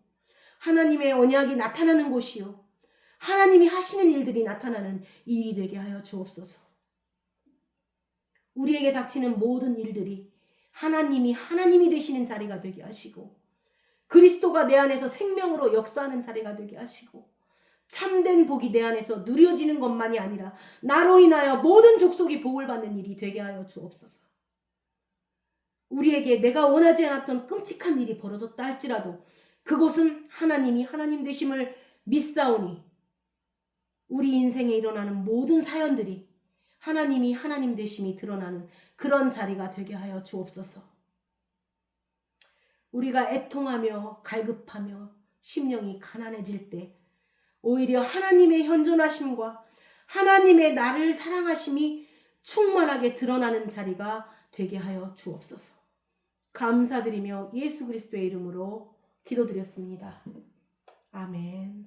하나님의 언약이 나타나는 곳이요 하나님이 하시는 일들이 나타나는 일이 되게 하여 주옵소서. 우리에게 닥치는 모든 일들이 하나님이 되시는 자리가 되게 하시고 그리스도가 내 안에서 생명으로 역사하는 자리가 되게 하시고 참된 복이 내 안에서 누려지는 것만이 아니라 나로 인하여 모든 족속이 복을 받는 일이 되게 하여 주옵소서. 우리에게 내가 원하지 않았던 끔찍한 일이 벌어졌다 할지라도 그것은 하나님이 하나님 되심을 믿사오니 우리 인생에 일어나는 모든 사연들이 하나님이 하나님 되심이 드러나는 그런 자리가 되게 하여 주옵소서. 우리가 애통하며 갈급하며 심령이 가난해질 때 오히려 하나님의 현존하심과 하나님의 나를 사랑하심이 충만하게 드러나는 자리가 되게 하여 주옵소서. 감사드리며 예수 그리스도의 이름으로 기도드렸습니다. 아멘.